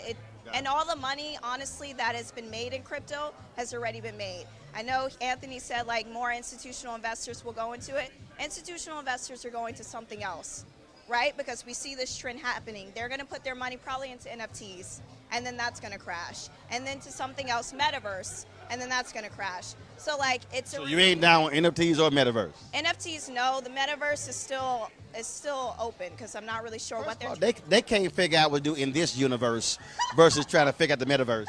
Speaker 16: and all the money, honestly, that has been made in crypto has already been made. I know Anthony said like more institutional investors will go into it. Institutional investors are going to something else, right? Because we see this trend happening. They're going to put their money probably into NFTs, and then that's going to crash. And then to something else, metaverse, and then that's going to crash. So like
Speaker 2: So you ain't down on NFTs or metaverse?
Speaker 16: NFTs, no. The metaverse is still open because I'm not really sure what they're.
Speaker 2: They can't figure out what to do in this universe versus trying to figure out the metaverse.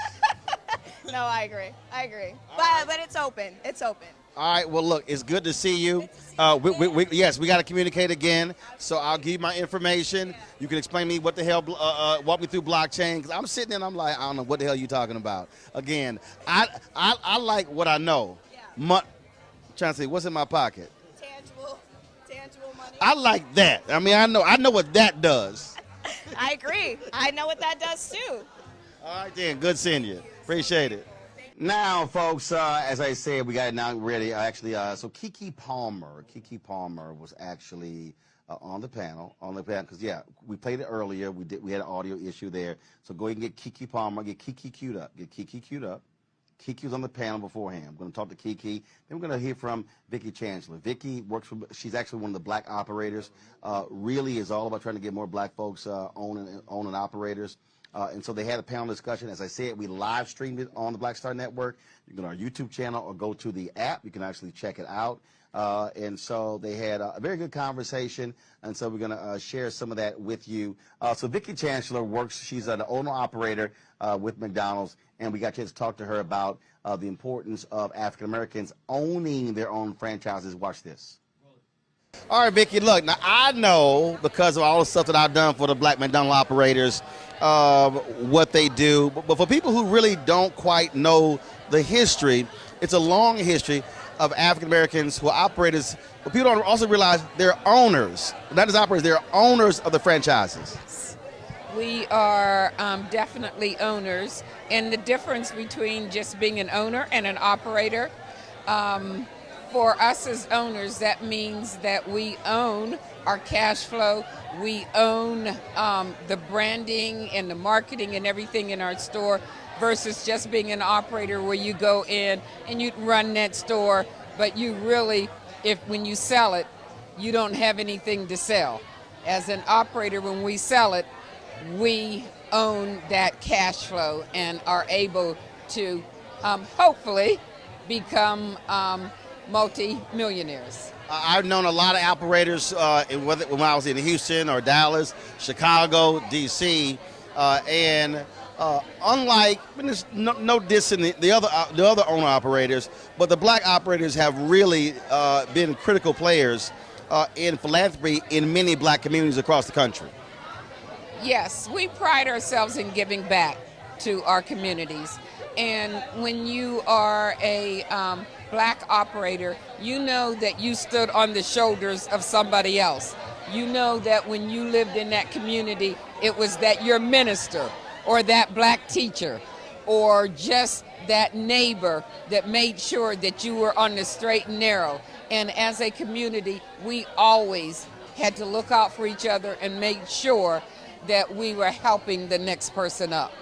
Speaker 16: No, I agree. But it's open. It's open.
Speaker 2: All right. Well, look, it's good to see you. Yes, we got to communicate again. So I'll give you my information. You can explain to me what the hell, walk me through blockchain. Because I'm sitting there and I'm like, I don't know what the hell you talking about. Again, I like what I know. Trying to say, what's in my pocket?
Speaker 16: Tangible.
Speaker 2: I like that. I mean, I know what that does.
Speaker 16: I agree. I know what that does too.
Speaker 2: All right, then. Good seeing you. Appreciate it. Now, folks, as I said, we got it now ready. So Keke Palmer was actually on the panel, because we played it earlier. We had an audio issue there. So go ahead and get Keke Palmer, get Keke queued up. Keke was on the panel beforehand. I'm going to talk to Keke. Then we're going to hear from Vicki Chancellor. Vicki she's actually one of the black operators. Really is all about trying to get more black folks owning operators. And so they had a panel discussion. As I said, we live streamed it on the Black Star Network. You can go to our YouTube channel or go to the app. You can actually check it out. And so they had a very good conversation. And so we're going to share some of that with you. So Vicki Chancellor she's an owner-operator with McDonald's. And we got a chance to talk to her about the importance of African Americans owning their own franchises. Watch this. All right, Vicki, look, now I know because of all the stuff that I've done for the black McDonald operators, what they do. But for people who really don't quite know the history, it's a long history of African Americans who are operators. But people don't also realize they're owners, not just operators, they're owners of the franchises.
Speaker 19: We are definitely owners, and the difference between just being an owner and an operator, for us as owners, that means that we own our cash flow, we own the branding and the marketing and everything in our store, versus just being an operator where you go in and you run that store, but you really, when you sell it, you don't have anything to sell. As an operator, when we sell it, we own that cash flow and are able to hopefully become multi-millionaires.
Speaker 2: I've known a lot of operators when I was in Houston or Dallas, Chicago, D.C., and unlike, there's no dissing the other owner operators, but the black operators have really been critical players in philanthropy in many black communities across the country.
Speaker 19: Yes, we pride ourselves in giving back to our communities. And when you are a black operator, you know that you stood on the shoulders of somebody else. You know that when you lived in that community, it was that your minister or that black teacher or just that neighbor that made sure that you were on the straight and narrow. And as a community, we always had to look out for each other and make sure that we were helping the next person up.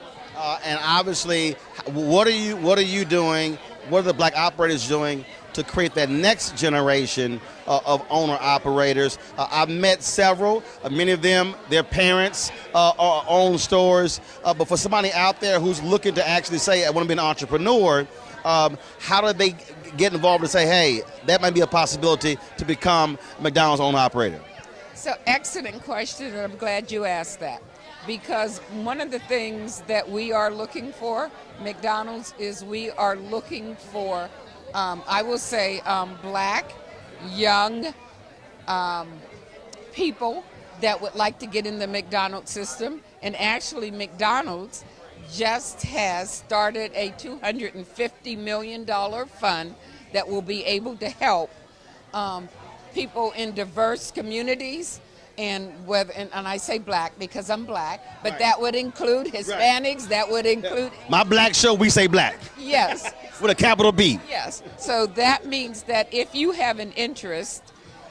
Speaker 2: And obviously, what are you doing? What are the black operators doing to create that next generation of owner operators? I've met several. Many of them, their parents own stores. But for somebody out there who's looking to actually say, I want to be an entrepreneur, how do they get involved and say, hey, that might be a possibility to become McDonald's owner operator?
Speaker 19: So excellent question, and I'm glad you asked that. Because one of the things that we are looking for, McDonald's, is we are looking for, I will say, black, young people that would like to get in the McDonald's system. And actually, McDonald's just has started a $250 million fund that will be able to help people in diverse communities. And I say black because I'm black, but that would include Hispanics, that would include...
Speaker 2: My black show, we say black.
Speaker 19: Yes.
Speaker 2: With a capital B.
Speaker 19: Yes. So that means that if you have an interest,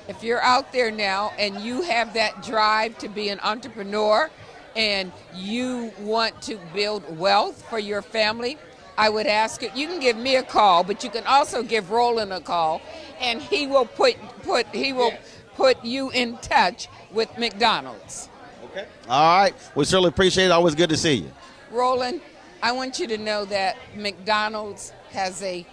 Speaker 19: if you're out there now and you have that drive to be an entrepreneur and you want to build wealth for your family, I would ask you can give me a call, but you can also give Roland a call, and he will put you in touch with McDonald's.
Speaker 2: Okay. All right. We certainly appreciate it. Always good to see you.
Speaker 19: Roland, I want you to know that McDonald's has a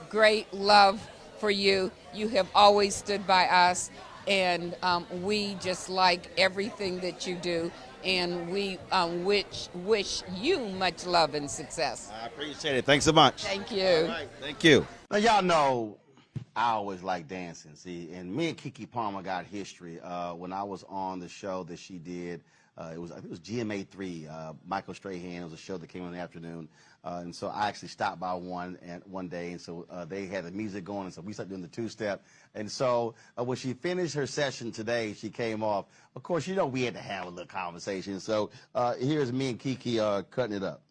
Speaker 19: great love for you. You have always stood by us, and we just like everything that you do, and we wish you much love and success.
Speaker 2: I appreciate it. Thanks so much.
Speaker 19: Thank you.
Speaker 2: All right. Thank you. Now, y'all know I always like dancing, see, and me and Keke Palmer got history when I was on the show that she did I think it was GMA3, Michael Strahan. It was a show that came on in the afternoon. And so I actually stopped by one day, and so they had the music going, and so we started doing the two-step. And so when she finished her session today, she came off. Of course, you know we had to have a little conversation. So here's me and Keke cutting it up.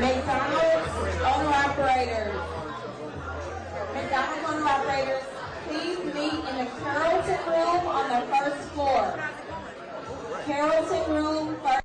Speaker 20: McDonald's owner-operators. McDonald's owner-operators, please meet in the Carrollton room on the first floor. Carrollton room first.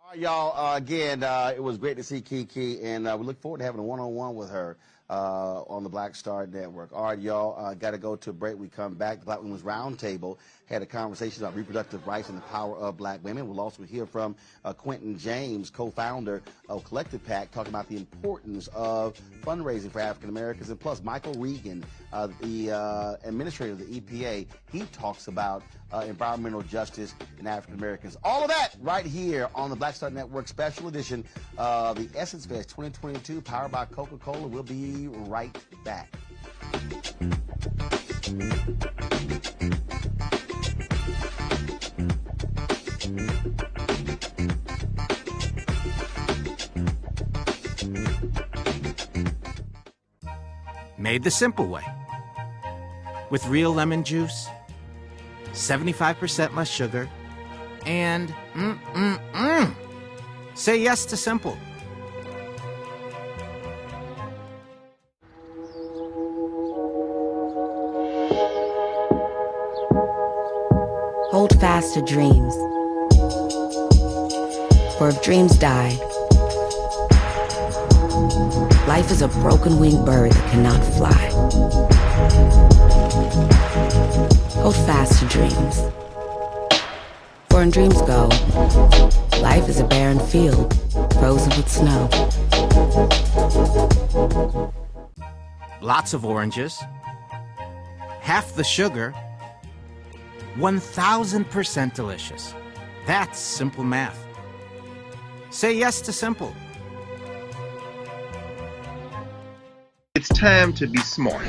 Speaker 2: All right, y'all, again, it was great to see Keke, and we look forward to having a one-on-one with her on the Black Star Network. All right, y'all, got to go to a break. We come back. The Black Women's Roundtable had a conversation about reproductive rights and the power of black women. We'll also hear from Quentin James, co-founder of Collective PAC, talking about the importance of fundraising for African Americans. And plus, Michael Regan, the administrator of the EPA, he talks about environmental justice in African Americans. All of that right here on the Black Star Network special edition of the Essence Fest 2022, powered by Coca-Cola. We'll be right back.
Speaker 1: Made the simple way. With real lemon juice, 75% less sugar, and say yes to simple.
Speaker 5: Hold fast to dreams. For if dreams die, life is a broken-winged bird that cannot fly. Hold fast to dreams. For when dreams go, life is a barren field, frozen with snow.
Speaker 1: Lots of oranges, half the sugar, 1,000% delicious. That's simple math. Say yes to simple.
Speaker 6: It's time to be smart.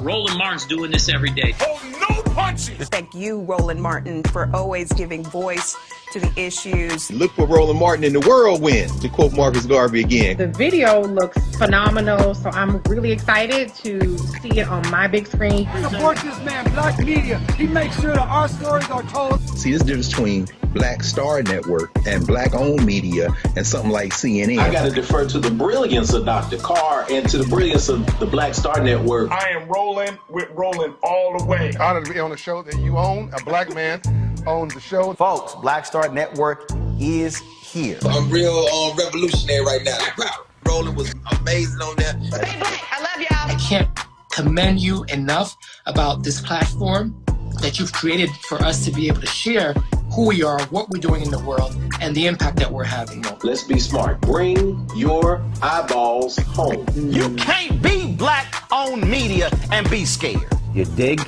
Speaker 21: Roland Martin's doing this every day.
Speaker 8: Oh, no punches! Thank you, Roland Martin, for always giving voice to the issues.
Speaker 6: Look for Roland Martin in the whirlwind, to quote Marcus Garvey again.
Speaker 17: The video looks phenomenal, so I'm really excited to see it on my big screen.
Speaker 10: Support this man, Black Media. He makes sure that our stories are told.
Speaker 22: See, there's a difference between Black Star Network and black-owned media and something like CNN.
Speaker 7: I got to defer to the brilliance of Dr. Carr and to the brilliance of the Black Star Network.
Speaker 11: I am Roland with Roland all the way. Honored to be on a show that you own. A black man owns the show.
Speaker 2: Folks, Black Star Network is here.
Speaker 12: I'm real revolutionary right now. Roland was amazing on that.
Speaker 8: Stay black. I love y'all.
Speaker 13: I can't commend you enough about this platform that you've created for us to be able to share who we are, what we're doing in the world, and the impact that we're having.
Speaker 7: Let's be smart. Bring your eyeballs home.
Speaker 1: You can't be black-owned media and be scared.
Speaker 22: You dig?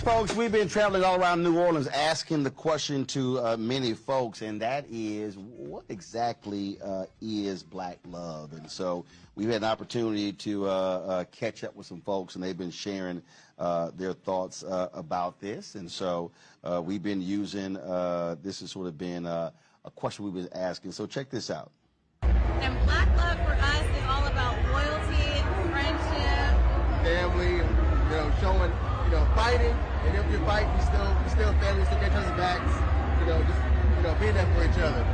Speaker 2: folks, we've been traveling all around New Orleans asking the question to many folks, and that is, what exactly is black love? And so we've had an opportunity to catch up with some folks, and they've been sharing their thoughts about this. And so we've been using, this has sort of been a question we've been asking. So check this out.
Speaker 20: And black love for us is all about loyalty, friendship,
Speaker 14: family, you know, showing, you know, fighting, and if you fight, you still family, still get each other's backs, you know, just, you know, being there for each other.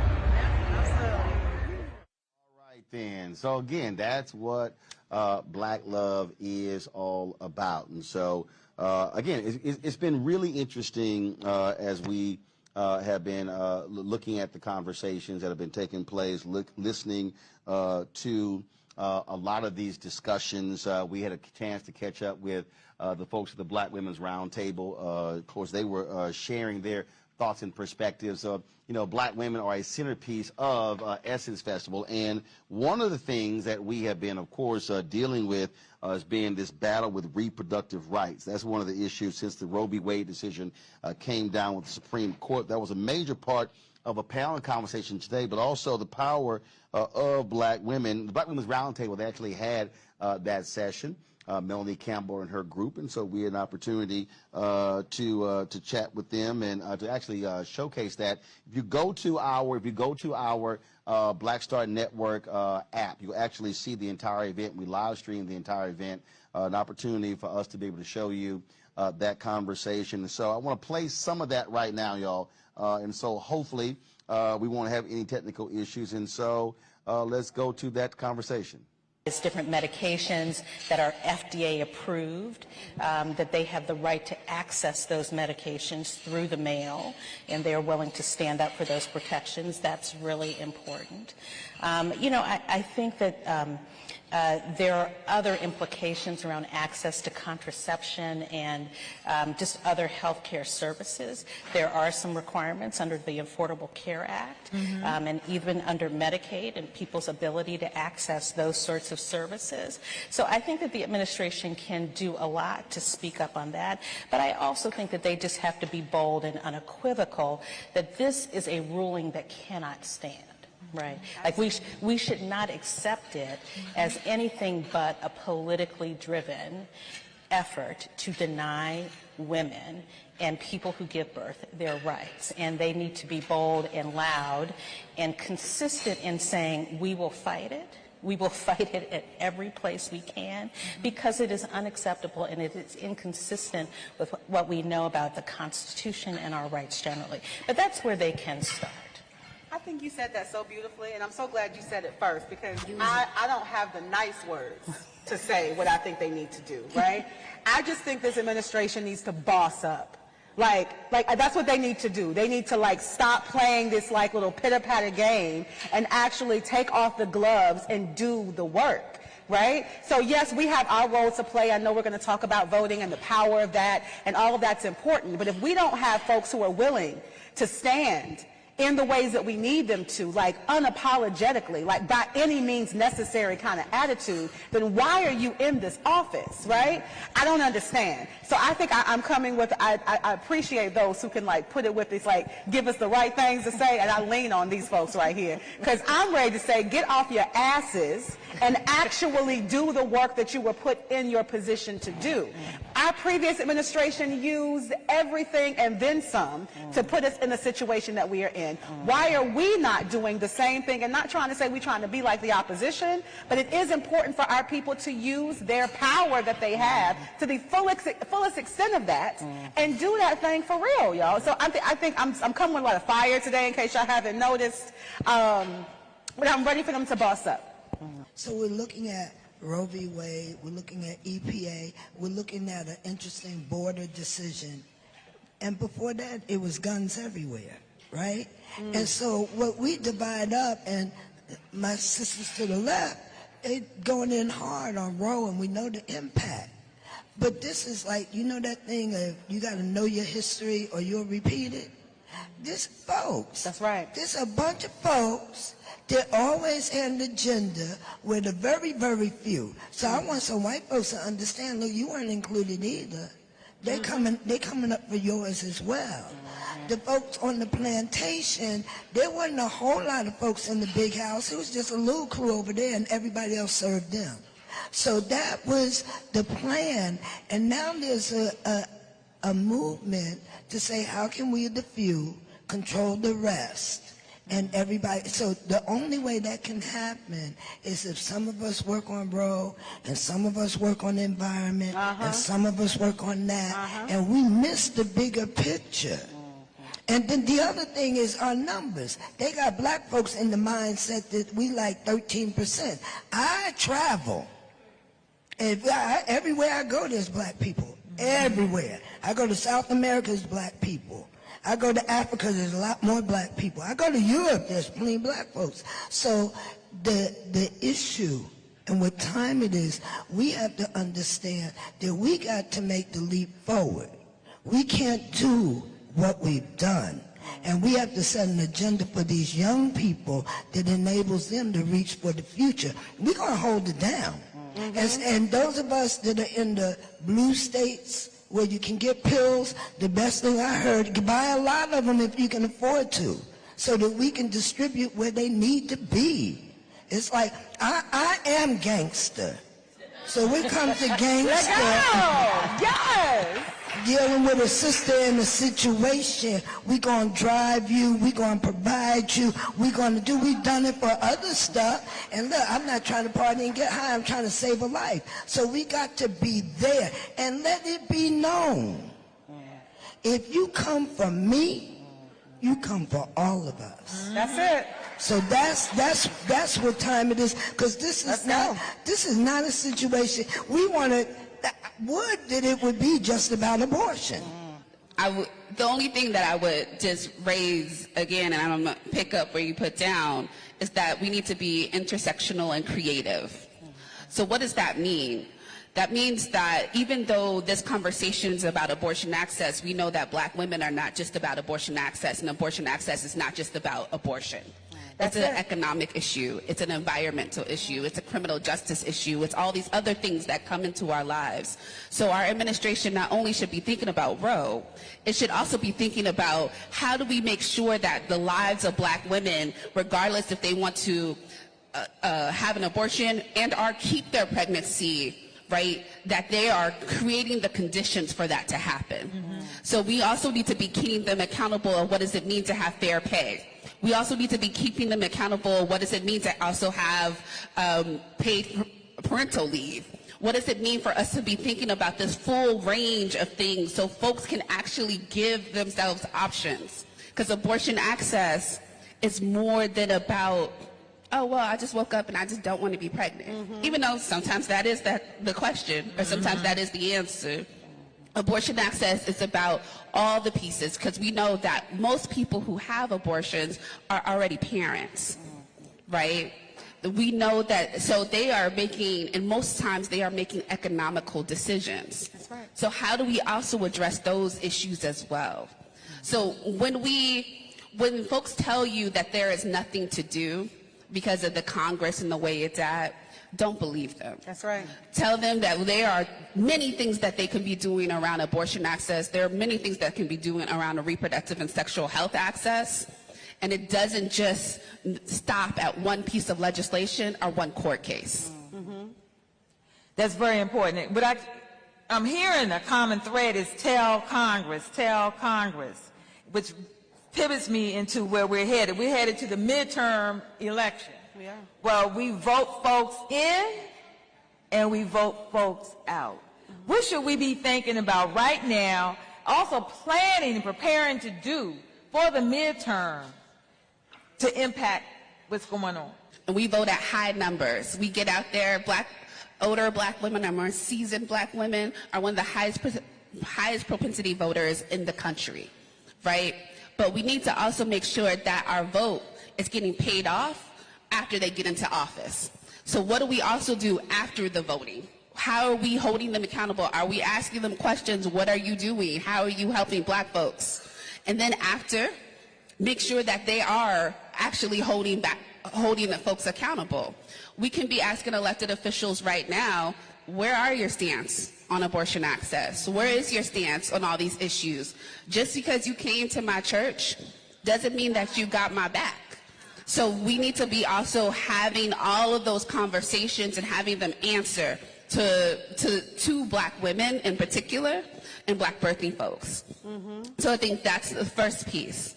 Speaker 2: All right, then. So again, that's what black love is all about. And so again, it's been really interesting as we have been looking at the conversations that have been taking place, listening to a lot of these discussions. We had a chance to catch up with the folks at the Black Women's Roundtable. Of course, they were sharing their thoughts and perspectives of, you know, black women are a centerpiece of Essence Festival. And one of the things that we have been, of course, dealing with has been this battle with reproductive rights. That's one of the issues since the Roe v. Wade decision came down with the Supreme Court. That was a major part of a panel conversation today, but also the power of black women. The Black Women's Roundtable, they actually had that session. Melanie Campbell and her group, and so we had an opportunity to chat with them and to actually showcase that. If you go to our Black Star Network app, you'll actually see the entire event. We live streamed the entire event, an opportunity for us to be able to show you that conversation. And so I want to play some of that right now, y'all, and so hopefully we won't have any technical issues. And so let's go to that conversation.
Speaker 3: It's different medications that are FDA approved, that they have the right to access those medications through the mail, and they're willing to stand up for those protections. That's really important. You know, I think that there are other implications around access to contraception and just other health care services. There are some requirements under the Affordable Care Act and even under Medicaid and people's ability to access those sorts of services. So I think that the administration can do a lot to speak up on that, but I also think that they just have to be bold and unequivocal that this is a ruling that cannot stand. Right. Like we should not accept it as anything but a politically driven effort to deny women and people who give birth their rights. And they need to be bold and loud and consistent in saying, we will fight it. We will fight it at every place we can because it is unacceptable and it is inconsistent with what we know about the Constitution and our rights generally. But that's where they can start.
Speaker 4: I think you said that so beautifully, and I'm so glad you said it first because I don't have the nice words to say what I think they need to do, right? I just think this administration needs to boss up. Like that's what they need to do. They need to like stop playing this like little pitter-patter game and actually take off the gloves and do the work. Right? So yes, we have our role to play. I know we're going to talk about voting and the power of that, and all of that's important. But if we don't have folks who are willing to stand in the ways that we need them to, like unapologetically, like by any means necessary kind of attitude, then why are you in this office, right? I don't understand. So I think I'm coming with, I appreciate those who can like put it with this, like give us the right things to say, and I lean on these folks right here. Because I'm ready to say, get off your asses and actually do the work that you were put in your position to do. Our previous administration used everything and then some to put us in the situation that we are in. Why are we not doing the same thing? And not trying to say we're trying to be like the opposition, but it is important for our people to use their power that they have to the fullest extent of that and do that thing for real, y'all. So I think I'm coming with a lot of fire today in case y'all haven't noticed, but I'm ready for them to boss up.
Speaker 23: So we're looking at Roe v. Wade, we're looking at EPA, we're looking at an interesting border decision. And before that, it was guns everywhere, right? And so what we divide up, and my sisters to the left, they going in hard on Roe, and we know the impact. But this is like, you know that thing of you got to know your history or you'll repeat it? This folks. That's right. There's a bunch of folks that always had an agenda with the very, very few. So I want some white folks to understand, look, you weren't included either. They coming up for yours as well. The folks on the plantation, there wasn't a whole lot of folks in the big house. It was just a little crew over there, and everybody else served them. So that was the plan. And now there's a movement to say, how can we, the few, control the rest? And everybody, so the only way that can happen is if some of us work on road, and some of us work on the environment, and some of us work on that, and we miss the bigger picture. And then the other thing is our numbers. They got black folks in the mindset that we like 13%. I travel. Everywhere I go, there's black people. Everywhere. I go to South America, there's black people. I go to Africa, there's a lot more black people. I go to Europe, there's plenty of black folks. So the issue and what time it is, we have to understand that we got to make the leap forward. We can't do what we've done. And we have to set an agenda for these young people that enables them to reach for the future. We're going to hold it down. And those of us that are in the blue states where you can get pills, the best thing I heard, buy a lot of them if you can afford to, so that we can distribute where they need to be. It's like, I am gangster. So when it comes to gangster,
Speaker 4: yes,
Speaker 23: dealing with a sister in a situation, we're going to drive you, we're going to provide you, we've done it for other stuff. And look, I'm not trying to party and get high, I'm trying to save a life. So we got to be there and let it be known. If you come for me, you come for all of us.
Speaker 4: That's it.
Speaker 23: So that's what time it is, because this is not a situation we want to. That it would be just about abortion.
Speaker 9: The only thing that I would just raise again, and I'm gonna pick up where you put down, is that we need to be intersectional and creative. So what does that mean? That means that even though this conversation is about abortion access, we know that black women are not just about abortion access, and abortion access is not just about abortion. It's an economic issue, it's an environmental issue, it's a criminal justice issue, it's all these other things that come into our lives. So our administration not only should be thinking about Roe, it should also be thinking about how do we make sure that the lives of black women, regardless if they want to have an abortion and or keep their pregnancy, right, that they are creating the conditions for that to happen. So we also need to be keeping them accountable of what does it mean to have fair pay. We also need to be keeping them accountable. What does it mean to also have paid parental leave? What does it mean for us to be thinking about this full range of things so folks can actually give themselves options? Because abortion access is more than about, oh, well, I just woke up and I just don't want to be pregnant. Even though sometimes that is the question, or sometimes that is the answer. Abortion access is about all the pieces, because we know that most people who have abortions are already parents, right? We know that, so they are making, and most times they are making economical decisions. That's right. So how do we also address those issues as well? So when folks tell you that there is nothing to do because of the Congress and the way it's at, don't believe them.
Speaker 4: That's right.
Speaker 23: Tell them that there are many things that they can be doing around abortion access. There are many things that can be doing around reproductive and sexual health access. And it doesn't just stop at one piece of legislation or one court case.
Speaker 15: That's very important. But I'm hearing a common thread is tell Congress, which pivots me into where we're headed. We're headed to the midterm election.
Speaker 4: We are.
Speaker 15: Well, we vote folks in and we vote folks out. What should we be thinking about right now, also planning and preparing to do for the midterm to impact what's going on?
Speaker 9: And we vote at high numbers. We get out there, older black women or more seasoned black women are one of the highest propensity voters in the country, right? But we need to also make sure that our vote is getting paid off after they get into office. So what do we also do after the voting? How are we holding them accountable? Are we asking them questions? What are you doing? How are you helping black folks? And then after, make sure that they are actually holding the folks accountable. We can be asking elected officials right now, where are your stance? on abortion access? Where is your stance on all these issues? Just because you came to my church doesn't mean that you got my back. So we need to be also having all of those conversations and having them answer to Black women in particular and Black birthing folks. So I think that's the first piece.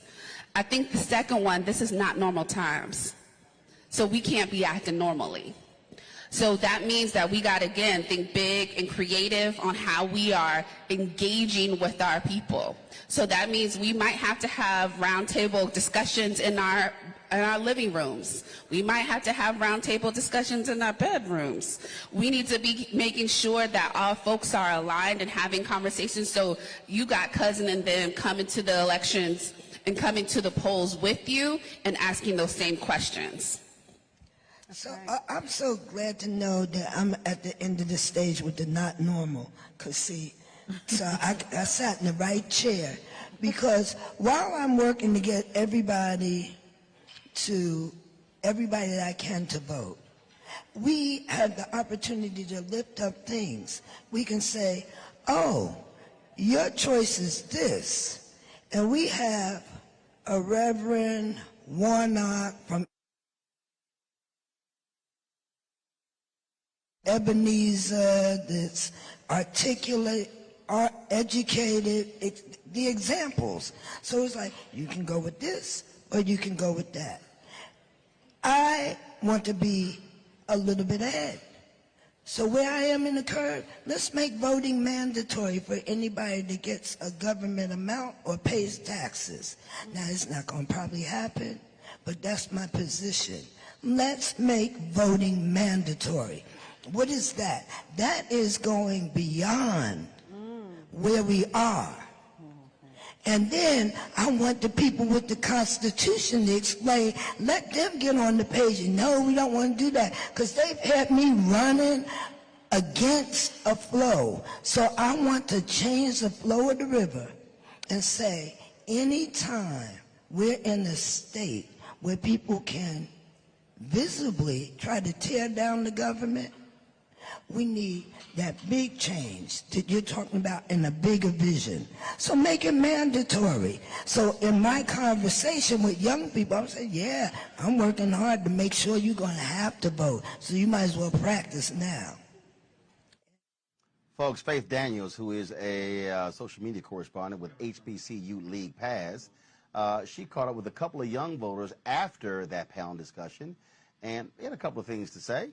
Speaker 9: I think the second one, this is not normal times. So we can't be acting normally. So that means that we got to, again, think big and creative on how we are engaging with our people. So that means we might have to have roundtable discussions in our living rooms. We might have to have roundtable discussions in our bedrooms. We need to be making sure that all folks are aligned and having conversations. So you got cousin and them coming to the elections and coming to the polls with you and asking those same questions.
Speaker 23: So I'm so glad to know that I'm at the end of the stage with the not normal. Because see, so I sat in the right chair. Because while I'm working to get everybody that I can to vote, we have the opportunity to lift up things. We can say, oh, your choice is this. And we have a Reverend Warnock from Ebenezer that's articulate, educated, the examples. So it's like, you can go with this or you can go with that. I want to be a little bit ahead. So where I am in the curve, let's make voting mandatory for anybody that gets a government amount or pays taxes. Now, it's not going to probably happen, but that's my position. Let's make voting mandatory. What is that? That is going beyond where we are. And then I want the people with the Constitution to explain, let them get on the page. And no, we don't want to do that, because they've had me running against a flow. So I want to change the flow of the river and say, anytime we're in a state where people can visibly try to tear down the government, we need that big change that you're talking about in a bigger vision. So make it mandatory. So in my conversation with young people, I'm saying, yeah, I'm working hard to make sure you're going to have to vote. So you might as well practice now.
Speaker 2: Folks, Faith Daniels, who is a social media correspondent with HBCU League Pass, she caught up with a couple of young voters after that panel discussion, and they had a couple of things to say.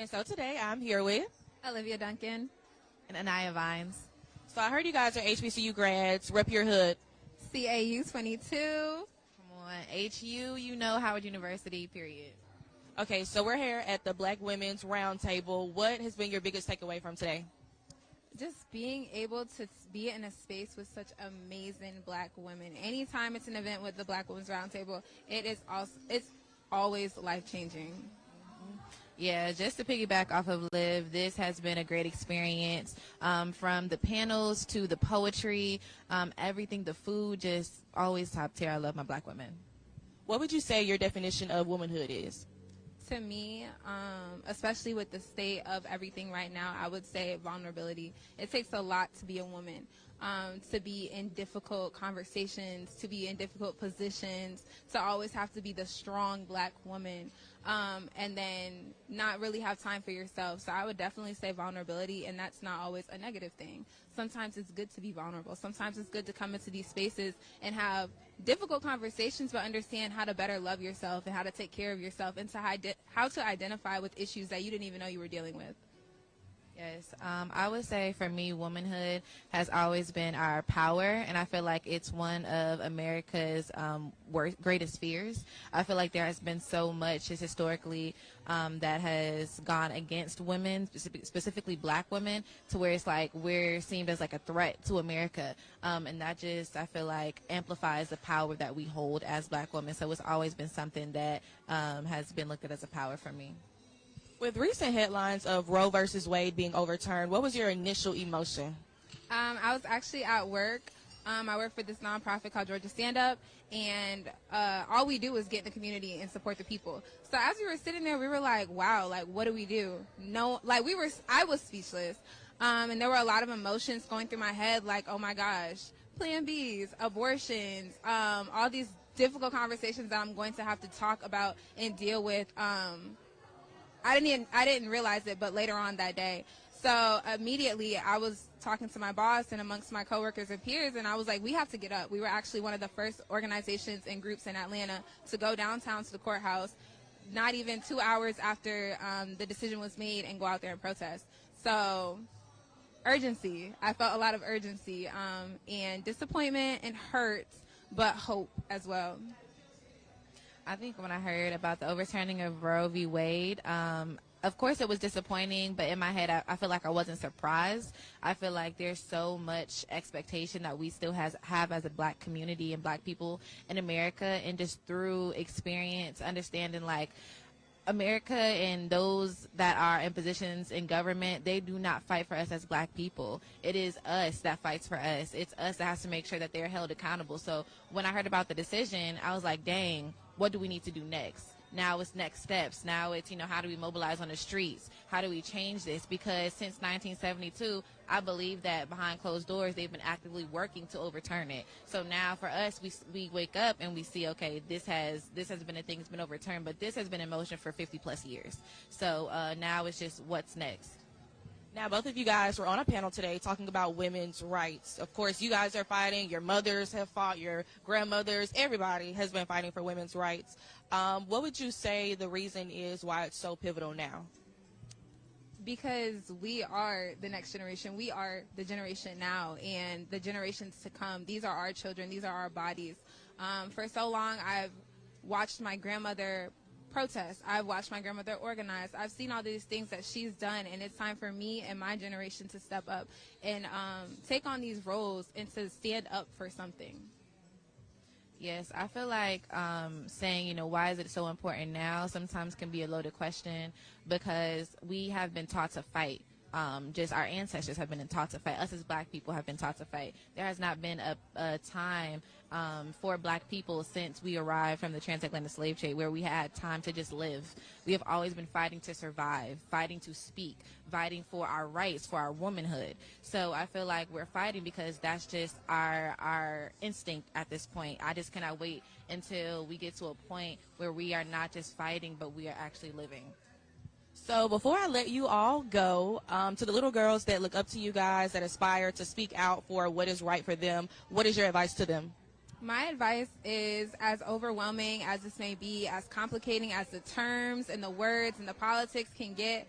Speaker 16: And so today I'm here with
Speaker 18: Olivia Duncan and Anaya Vines.
Speaker 16: So I heard you guys are HBCU grads. Rep your hood.
Speaker 18: CAU 22. Come on, HU, you know, Howard University, period.
Speaker 16: Okay, so we're here at the Black Women's Roundtable. What has been your biggest takeaway from today?
Speaker 18: Just being able to be in a space with such amazing Black women. Anytime it's an event with the Black Women's Roundtable, it's always life-changing.
Speaker 19: Yeah, just to piggyback off of Liv, this has been a great experience, from the panels to the poetry, everything, the food, just always top tier. I love my Black women.
Speaker 16: What would you say your definition of womanhood is?
Speaker 18: To me, especially with the state of everything right now, I would say vulnerability. It takes a lot to be a woman, to be in difficult conversations, to be in difficult positions, to always have to be the strong Black woman, and then not really have time for yourself. So I would definitely say vulnerability, and that's not always a negative thing. Sometimes it's good to be vulnerable. Sometimes it's good to come into these spaces and have difficult conversations, but understand how to better love yourself and how to take care of yourself, and to how to identify with issues that you didn't even know you were dealing with.
Speaker 19: Yes, I would say for me, womanhood has always been our power, and I feel like it's one of America's greatest fears. I feel like there has been so much historically that has gone against women, specifically Black women, to where it's like we're seen as like a threat to America, and that just, I feel like, amplifies the power that we hold as Black women. So it's always been something that has been looked at as a power for me.
Speaker 16: With recent headlines of Roe versus Wade being overturned, what was your initial emotion?
Speaker 18: I was actually at work I work for this nonprofit called Georgia Stand Up, and all we do is get in the community and support the people. So as we were sitting there, we were like, wow, like, what do we do? No, like, I was speechless. And there were a lot of emotions going through my head, like, oh my gosh, Plan Bs, abortions, all these difficult conversations that I'm going to have to talk about and deal with. I didn't realize it, but later on that day. So immediately I was talking to my boss and amongst my coworkers and peers, and I was like, we have to get up. We were actually one of the first organizations and groups in Atlanta to go downtown to the courthouse, not even 2 hours after the decision was made, and go out there and protest. So urgency. I felt a lot of urgency and disappointment and hurt, but hope as well.
Speaker 19: I think when I heard about the overturning of Roe v. Wade, of course it was disappointing, but in my head I feel like I wasn't surprised. I feel like there's so much expectation that we still have as a black community and black people in America, and just through experience, understanding like America and those that are in positions in government, they do not fight for us as black people. It is us that fights for us. It's us that has to make sure that they're held accountable. So when I heard about the decision, I was like, dang, what do we need to do next? Now it's next steps. Now it's, how do we mobilize on the streets? How do we change this? Because since 1972, I believe that behind closed doors, they've been actively working to overturn it. So now for us, we wake up and we see, okay, this has been a thing that's been overturned, but this has been in motion for 50 plus years. So now it's just what's next.
Speaker 16: Now, both of you guys were on a panel today talking about women's rights. Of course, you guys are fighting. Your mothers have fought. Your grandmothers. Everybody has been fighting for women's rights. What would you say the reason is why it's so pivotal now?
Speaker 18: Because we are the next generation. We are the generation now and the generations to come. These are our children. These are our bodies. For so long, I've watched my grandmother protest. I've watched my grandmother organize. I've seen all these things that she's done, and it's time for me and my generation to step up and take on these roles and to stand up for something.
Speaker 19: Yes, I feel like saying, why is it so important now sometimes can be a loaded question, because we have been taught to fight. Just our ancestors have been taught to fight. Us as black people have been taught to fight. There has not been a time for black people since we arrived from the transatlantic slave trade where we had time to just live. We have always been fighting to survive, fighting to speak, fighting for our rights, for our womanhood. So I feel like we're fighting because that's just our instinct at this point. I just cannot wait until we get to a point where we are not just fighting, but we are actually living.
Speaker 16: So before I let you all go, to the little girls that look up to you guys, that aspire to speak out for what is right for them, what is your advice to them?
Speaker 18: My advice is, as overwhelming as this may be, as complicating as the terms and the words and the politics can get,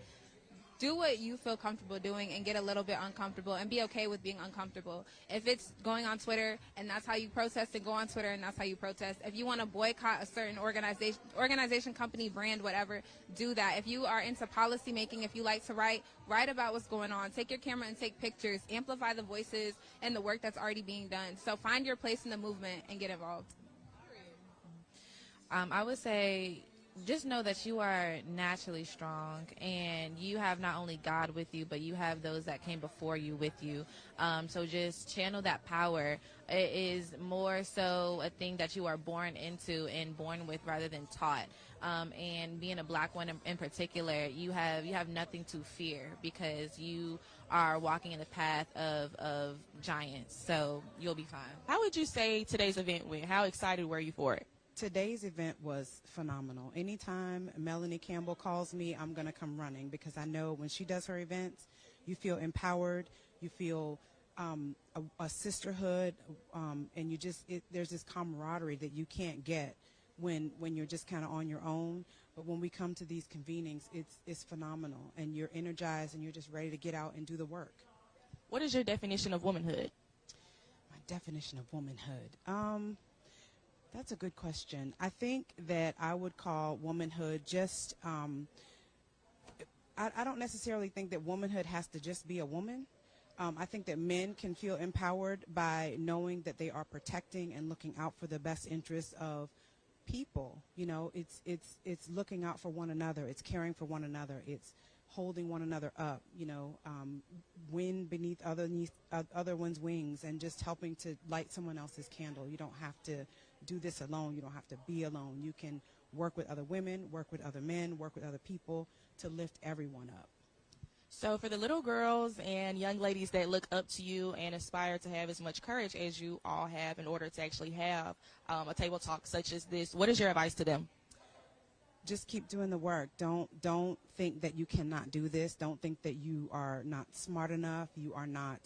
Speaker 18: do what you feel comfortable doing and get a little bit uncomfortable and be okay with being uncomfortable. If it's going on Twitter and that's how you protest, then go on Twitter and that's how you protest. If you want to boycott a certain organization, company, brand, whatever, do that. If you are into policy making, if you like to write about what's going on. Take your camera and take pictures. Amplify the voices and the work that's already being done. So find your place in the movement and get involved.
Speaker 19: I would say, just know that you are naturally strong, and you have not only God with you, but you have those that came before you with you. So just channel that power. It is more so a thing that you are born into and born with rather than taught. And being a black woman in particular, you have nothing to fear because you are walking in the path of giants. So you'll be fine.
Speaker 16: How would you say today's event went? How excited were you for it?
Speaker 5: Today's event was phenomenal. Anytime Melanie Campbell calls me, I'm going to come running because I know when she does her events, you feel empowered, you feel a sisterhood, and there's this camaraderie that you can't get when you're just kind of on your own. But when we come to these convenings, it's phenomenal, and you're energized and you're just ready to get out and do the work.
Speaker 16: What is your definition of womanhood?
Speaker 5: My definition of womanhood? That's a good question. I think that I would call womanhood just, I don't necessarily think that womanhood has to just be a woman. I think that men can feel empowered by knowing that they are protecting and looking out for the best interests of people. It's looking out for one another. It's caring for one another. It's holding one another up, wind beneath other one's wings, and just helping to light someone else's candle. You don't have to do this alone. You don't have to be alone. You can work with other women, work with other men, work with other people to lift everyone up.
Speaker 16: So for the little girls and young ladies that look up to you and aspire to have as much courage as you all have in order to actually have a table talk such as this, what is your advice to them?
Speaker 5: Just keep doing the work. Don't think that you cannot do this. Don't think that you are not smart enough. You are not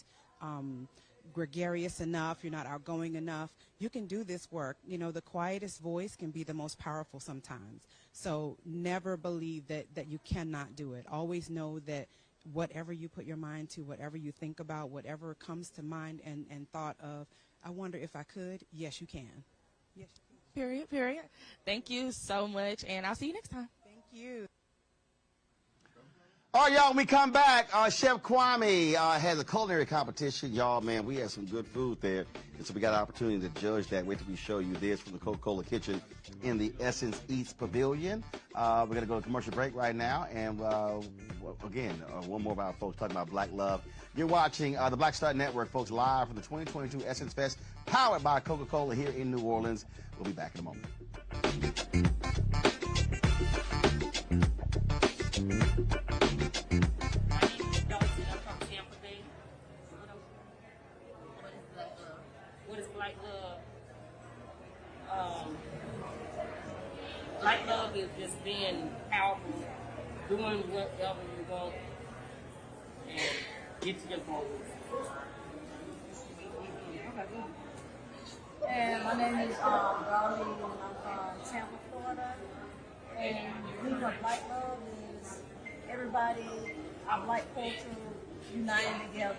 Speaker 5: gregarious enough. You're not outgoing enough. You can do this work. The quietest voice can be the most powerful sometimes. So never believe that you cannot do it. Always know that whatever you put your mind to, whatever you think about, whatever comes to mind and thought of, I wonder if I could, yes, you can. Yes, you can.
Speaker 16: Period. Thank you so much, and I'll see you next time.
Speaker 5: Thank you.
Speaker 2: All right, y'all, when we come back, Chef Kwame has a culinary competition. Y'all, man, we had some good food there. And so we got an opportunity to judge that. Wait till we show you this from the Coca-Cola kitchen in the Essence Eats Pavilion. We're going to go to commercial break right now. And again, one more of our folks talking about Black love. You're watching the Black Star Network, folks, live from the 2022 Essence Fest, powered by Coca-Cola here in New Orleans. We'll be back in a moment.
Speaker 6: Black love is just being powerful, doing whatever you want, and get to your goals.
Speaker 17: And my name is Roland, and I'm from Tampa, Florida. And the reason Black love is everybody, our Black culture united together.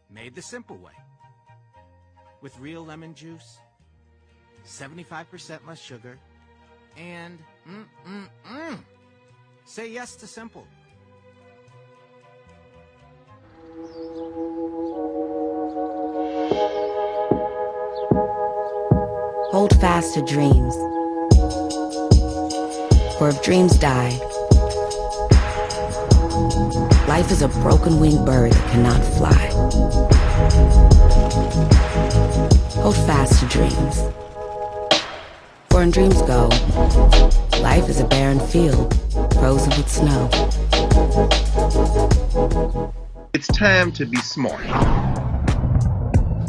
Speaker 1: Made the simple way. With real lemon juice, 75% less sugar, and say yes to simple.
Speaker 21: Hold fast to dreams. For if dreams die, life is a broken-winged bird that cannot fly. Hold fast to dreams. For when dreams go, life is a barren field, frozen with snow.
Speaker 22: It's time to be smart.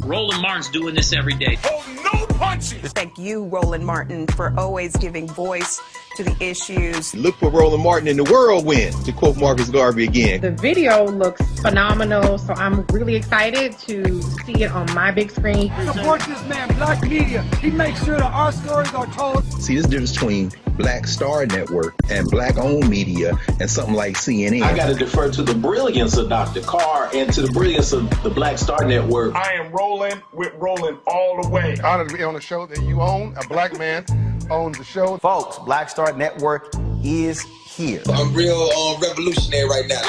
Speaker 24: Roland Martin's doing this every day.
Speaker 8: Oh, no punches! Thank you, Roland Martin, for always giving voice to the issues.
Speaker 22: Look for Roland Martin in the whirlwind, to quote Marcus Garvey again.
Speaker 25: The video looks phenomenal, so I'm really excited to see it on my big screen.
Speaker 10: Support this man, Black media. He makes sure that our stories are told.
Speaker 22: See, this difference between Black Star Network and Black-owned media and something like CNN.
Speaker 7: I got to defer to the brilliance of Dr. Carr and to the brilliance of the Black Star Network.
Speaker 11: I am Roland with Roland all the way. Honored to be on a show that you own. A black man owns the show.
Speaker 2: Folks, Black Star Network is here.
Speaker 12: I'm real revolutionary right now.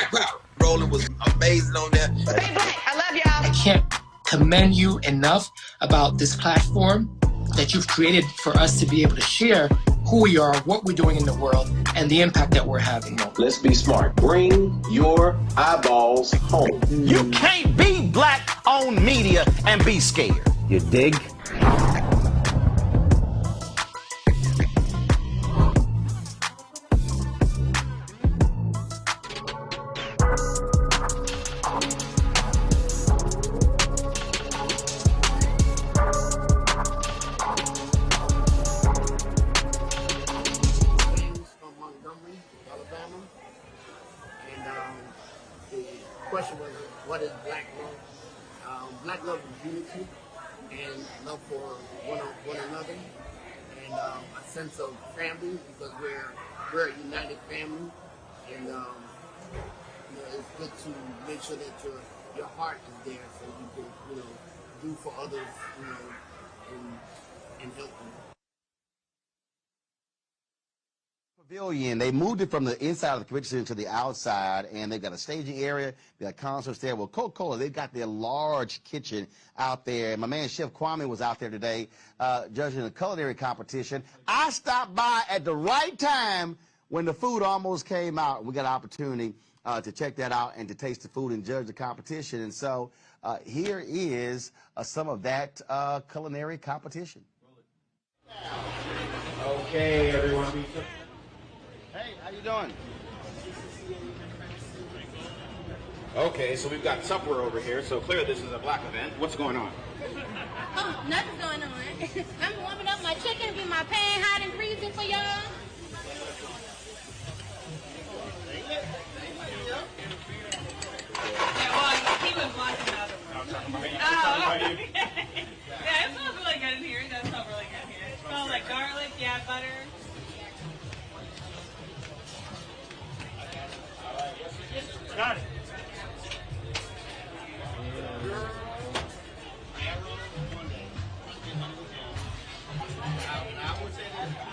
Speaker 12: Roland was amazing on that.
Speaker 8: Stay black. I love y'all.
Speaker 13: I can't commend you enough about this platform that you've created for us to be able to share who we are, what we're doing in the world, and the impact that we're having.
Speaker 7: Let's be smart. Bring your eyeballs home.
Speaker 1: You can't be Black-owned media and be scared.
Speaker 2: You dig?
Speaker 26: Question was, what is Black love? Black love is unity and love for one another, and a sense of family, because we're a united family, and it's good to make sure that you're your heart is there, so you can, you know, do for others, you know, and help them.
Speaker 2: Pavilion. They moved it from the inside of the convention center to the outside, and they've got a staging area, they got concerts there. Well, Coca-Cola, they've got their large kitchen out there. And my man Chef Kwame was out there today judging the culinary competition. I stopped by at the right time when the food almost came out. We got an opportunity to check that out and to taste the food and judge the competition. And so here is some of that culinary competition.
Speaker 3: Okay, everyone.
Speaker 2: Hey, how you doing?
Speaker 3: Okay, so we've got Tupperware over here, so clearly this is a black event. What's going on?
Speaker 4: Oh, nothing's going on. I'm warming up my chicken, get my pan hot and freezing for y'all.
Speaker 14: He was watching the other one. Oh, okay. Yeah, it smells really good in here. It does smell really good here. It smells like garlic, yeah, butter.
Speaker 3: Got it.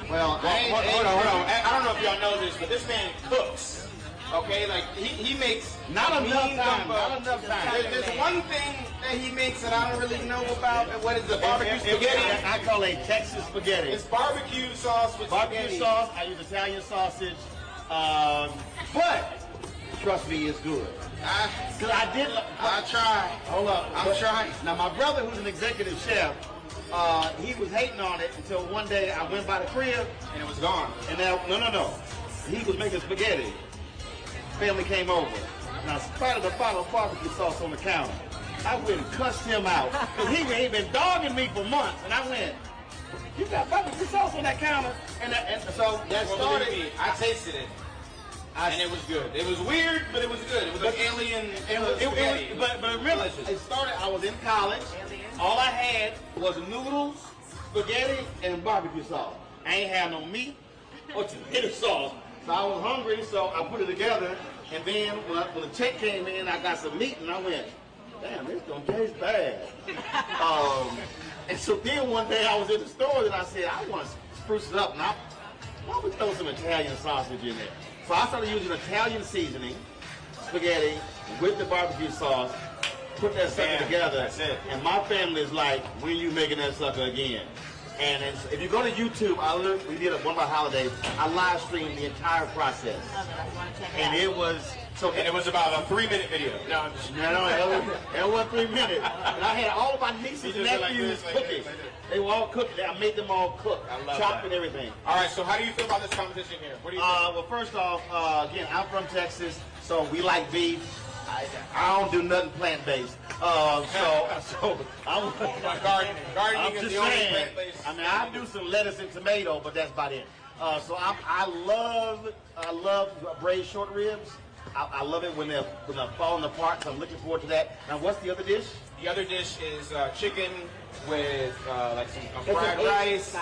Speaker 2: Well,
Speaker 3: hold on. I don't know if y'all know this, but this man cooks. Okay, like he makes
Speaker 2: not enough time.
Speaker 3: There's one thing that he makes that I don't really know about. What is the barbecue spaghetti?
Speaker 2: I call it Texas spaghetti.
Speaker 3: It's barbecue sauce with
Speaker 2: barbecue sauce. I use Italian sausage, but trust me, it's good. I tried. Hold up, I'm trying. Now my brother, who's an executive chef, he was hating on it until one day I went by the crib
Speaker 3: and it was gone.
Speaker 2: And now, no, he was making spaghetti. Family came over. Now, spotted a bottle of barbecue sauce on the counter. I went and cussed him out because he been dogging me for months, and I went, "You got barbecue sauce on that counter?" And so that started.
Speaker 3: I tasted it. And it was good. It was weird, but it was good. It was an alien.
Speaker 2: But remember, it started. I was in college. All I had was noodles, spaghetti, and barbecue sauce. I ain't have no meat or tomato sauce. So I was hungry, so I put it together. And then when the check came in, I got some meat, and I went, "Damn, this don't taste bad." And so then one day I was in the store, and I said, "I want to spruce it up. Now, why don't we throw some Italian sausage in there?" So I started using Italian seasoning, spaghetti, with the barbecue sauce, put that sucker together.
Speaker 3: That's it.
Speaker 2: And my family is like, "When are you making that sucker again?" And if you go to YouTube, we did one of our holidays, I live streamed the entire process. And it was...
Speaker 3: And it was about a 3-minute video.
Speaker 2: No, it wasn't 3 minutes. And I had all of my nieces and nephews cooking. They were all cooking. I made them all cook, chop and everything.
Speaker 3: All right, so how do you feel about this competition here? What do you think?
Speaker 2: Well, first off, again, I'm from Texas, so we like beef. I don't do nothing plant-based. So I'm
Speaker 3: gardening
Speaker 2: just
Speaker 3: is the only
Speaker 2: saying.
Speaker 3: plant-based.
Speaker 2: I mean, I do some lettuce and tomato, but that's about it. So I love braised short ribs. I love it when they're falling apart. So I'm looking forward to that. Now, what's the other dish?
Speaker 3: The other dish is chicken with like some fried rice,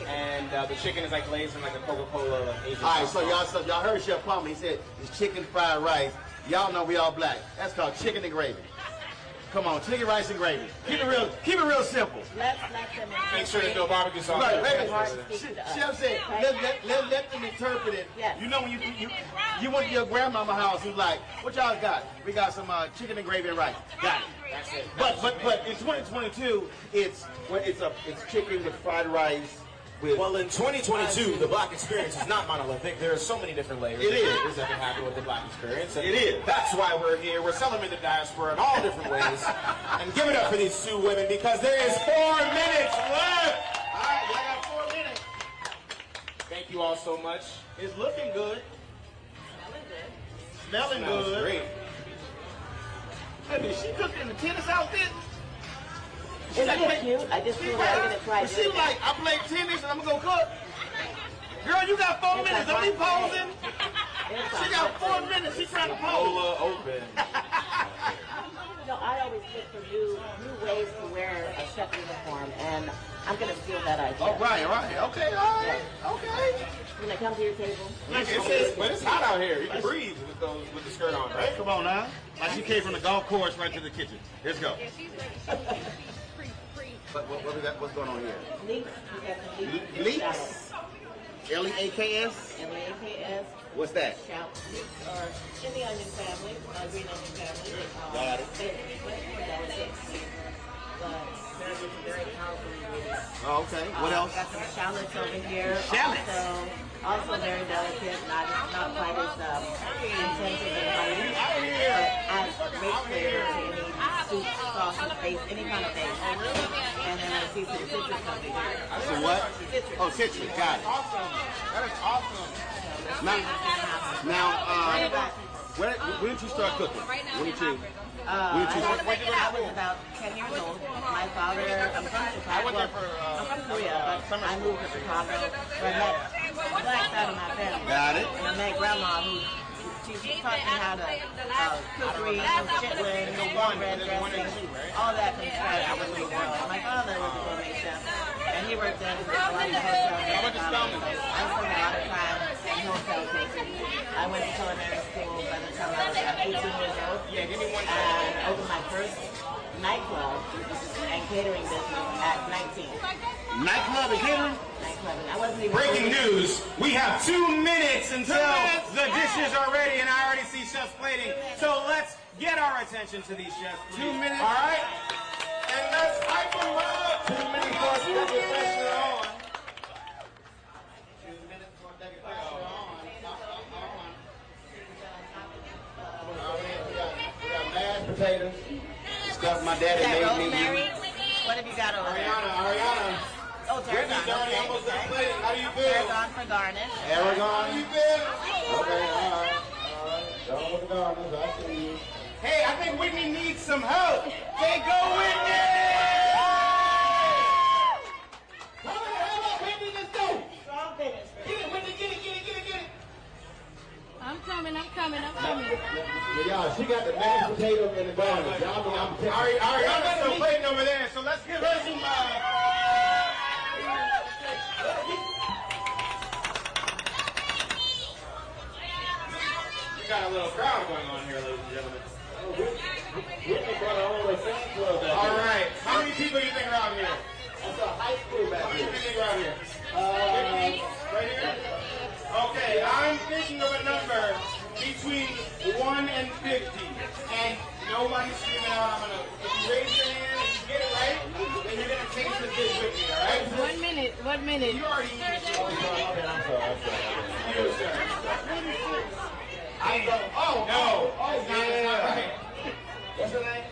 Speaker 3: and the chicken is like glazed in like a Coca-Cola Asian.
Speaker 2: All right, so y'all heard Chef Palmer. He said it's chicken fried rice. Y'all know we all black. That's called chicken and gravy. Come on, chicken, rice, and gravy. Keep it real simple.
Speaker 14: Let's let them
Speaker 3: make sure there's no barbecue sauce.
Speaker 2: Right. Chef said, let them interpret it. Yes. You know when you went to your grandmama's house, you was like, "What y'all got?" "We got some chicken and gravy and rice." Got it. That's it. But in 2022, it's chicken with fried rice.
Speaker 3: Well, in 2022, the Black experience is not monolithic. There are so many different layers that can happen with the Black experience. And
Speaker 2: it is.
Speaker 3: That's why we're here. We're celebrating the diaspora in all different ways. And give it up for these two women because there is 4 minutes left.
Speaker 2: All right, I got 4 minutes.
Speaker 3: Thank you all so much.
Speaker 2: It's looking good. Smelling good.
Speaker 3: Smells great.
Speaker 2: Hey, did she cook in the tennis outfit?
Speaker 14: Isn't it cute? I just feel like I'm going to try
Speaker 2: She like, "I played tennis and I'm going to go cook." Girl, you got 4 minutes. Don't be posing. She got 4 minutes. She's trying to pose.
Speaker 3: Open.
Speaker 14: No, I always look for new ways to wear a chef uniform, and I'm going to steal that idea.
Speaker 2: Oh, right. Okay, all right. Okay.
Speaker 9: When they come to your table.
Speaker 3: But it's hot out here. You can breathe with the skirt on, right?
Speaker 2: Come on now. Like she came from the golf course right to the kitchen. Let's go. What we got? What's going on here?
Speaker 9: Leeks. We got some leeks.
Speaker 2: Leeks? L-E-A-K-S?
Speaker 9: L-E-A-K-S.
Speaker 2: What's that?
Speaker 9: Shallot leeks are in the onion family, green onion family.
Speaker 2: Got it.
Speaker 9: Much more delicate. But very powerful ingredients.
Speaker 2: Oh, okay. What else?
Speaker 9: Got some shallots over here.
Speaker 2: Shallots?
Speaker 9: Also very delicate, not quite as intensive and mighty, but adds great flavor to any soup, sauce, base, any kind of base. And then I see some citrus over here.
Speaker 2: So what?
Speaker 9: Citrus.
Speaker 2: Oh, citrus. Got it.
Speaker 3: Awesome. That is awesome.
Speaker 9: Now,
Speaker 2: when did you start cooking? When did you?
Speaker 9: I was about 10 years old. My father, I'm from Chicago. I'm from Korea, but I moved to Chicago. So I met the black side of my family.
Speaker 2: Got it.
Speaker 9: And I met Grandma, who she taught me how to cookery, chitlin, cornbread dressing, all that from scratch. I was a little girl. My father was a gourmet chef, and he worked in a lot of hotels. I spent a lot of time in hotel cooking. I went to culinary school by the time I was about 18 years old.
Speaker 3: Yeah, give me one.
Speaker 9: And opened my first nightclub and catering business at 19.
Speaker 2: Nightclub and catering?
Speaker 9: Nightclub. I wasn't even
Speaker 3: Breaking news. We have 2 minutes until the dishes are ready, and I already see chefs plating. So let's get our attention to these chefs, please.
Speaker 2: 2 minutes.
Speaker 3: All right? And let's hype them up. 2 minutes for us to get the pressure on.
Speaker 2: 2 minutes for the pressure on. We got mashed potatoes. Stuff my daddy made me.
Speaker 9: Rosemary. What have you got over there?
Speaker 3: Ariana.
Speaker 9: Oh, tarragon.
Speaker 3: Whitney's almost done plating. How do you feel?
Speaker 9: Tarragon for garnish.
Speaker 3: Aragon, how do you feel? Okay, all right. Don't with the garnish. I see you. Hey, I think Whitney needs some help. Say go, Whitney! Come on, Whitney, let's go.
Speaker 9: Strong finish.
Speaker 3: Get it, Whitney, get it.
Speaker 4: I'm coming.
Speaker 11: Yeah, y'all, she got the mashed potato and the garnish. Y'all know I'm
Speaker 3: Ariana's still plating over there, so let's give her some We got a little crowd going on here, ladies and gentlemen. All right. How many people do you think are out here?
Speaker 11: That's a high school back
Speaker 3: How many
Speaker 11: here.
Speaker 3: people do you think are out here? 50? Right here? Okay, I'm thinking of a number between 1 and 50. And nobody's screaming out. If you raise your hand and you get it right, then you're going to taste the dish with me, all right?
Speaker 4: 1 minute. 1 minute.
Speaker 3: You already eaten it. Okay, I'm sorry. You, sir. I go. Oh, no. Oh, yeah. Right. What's her name?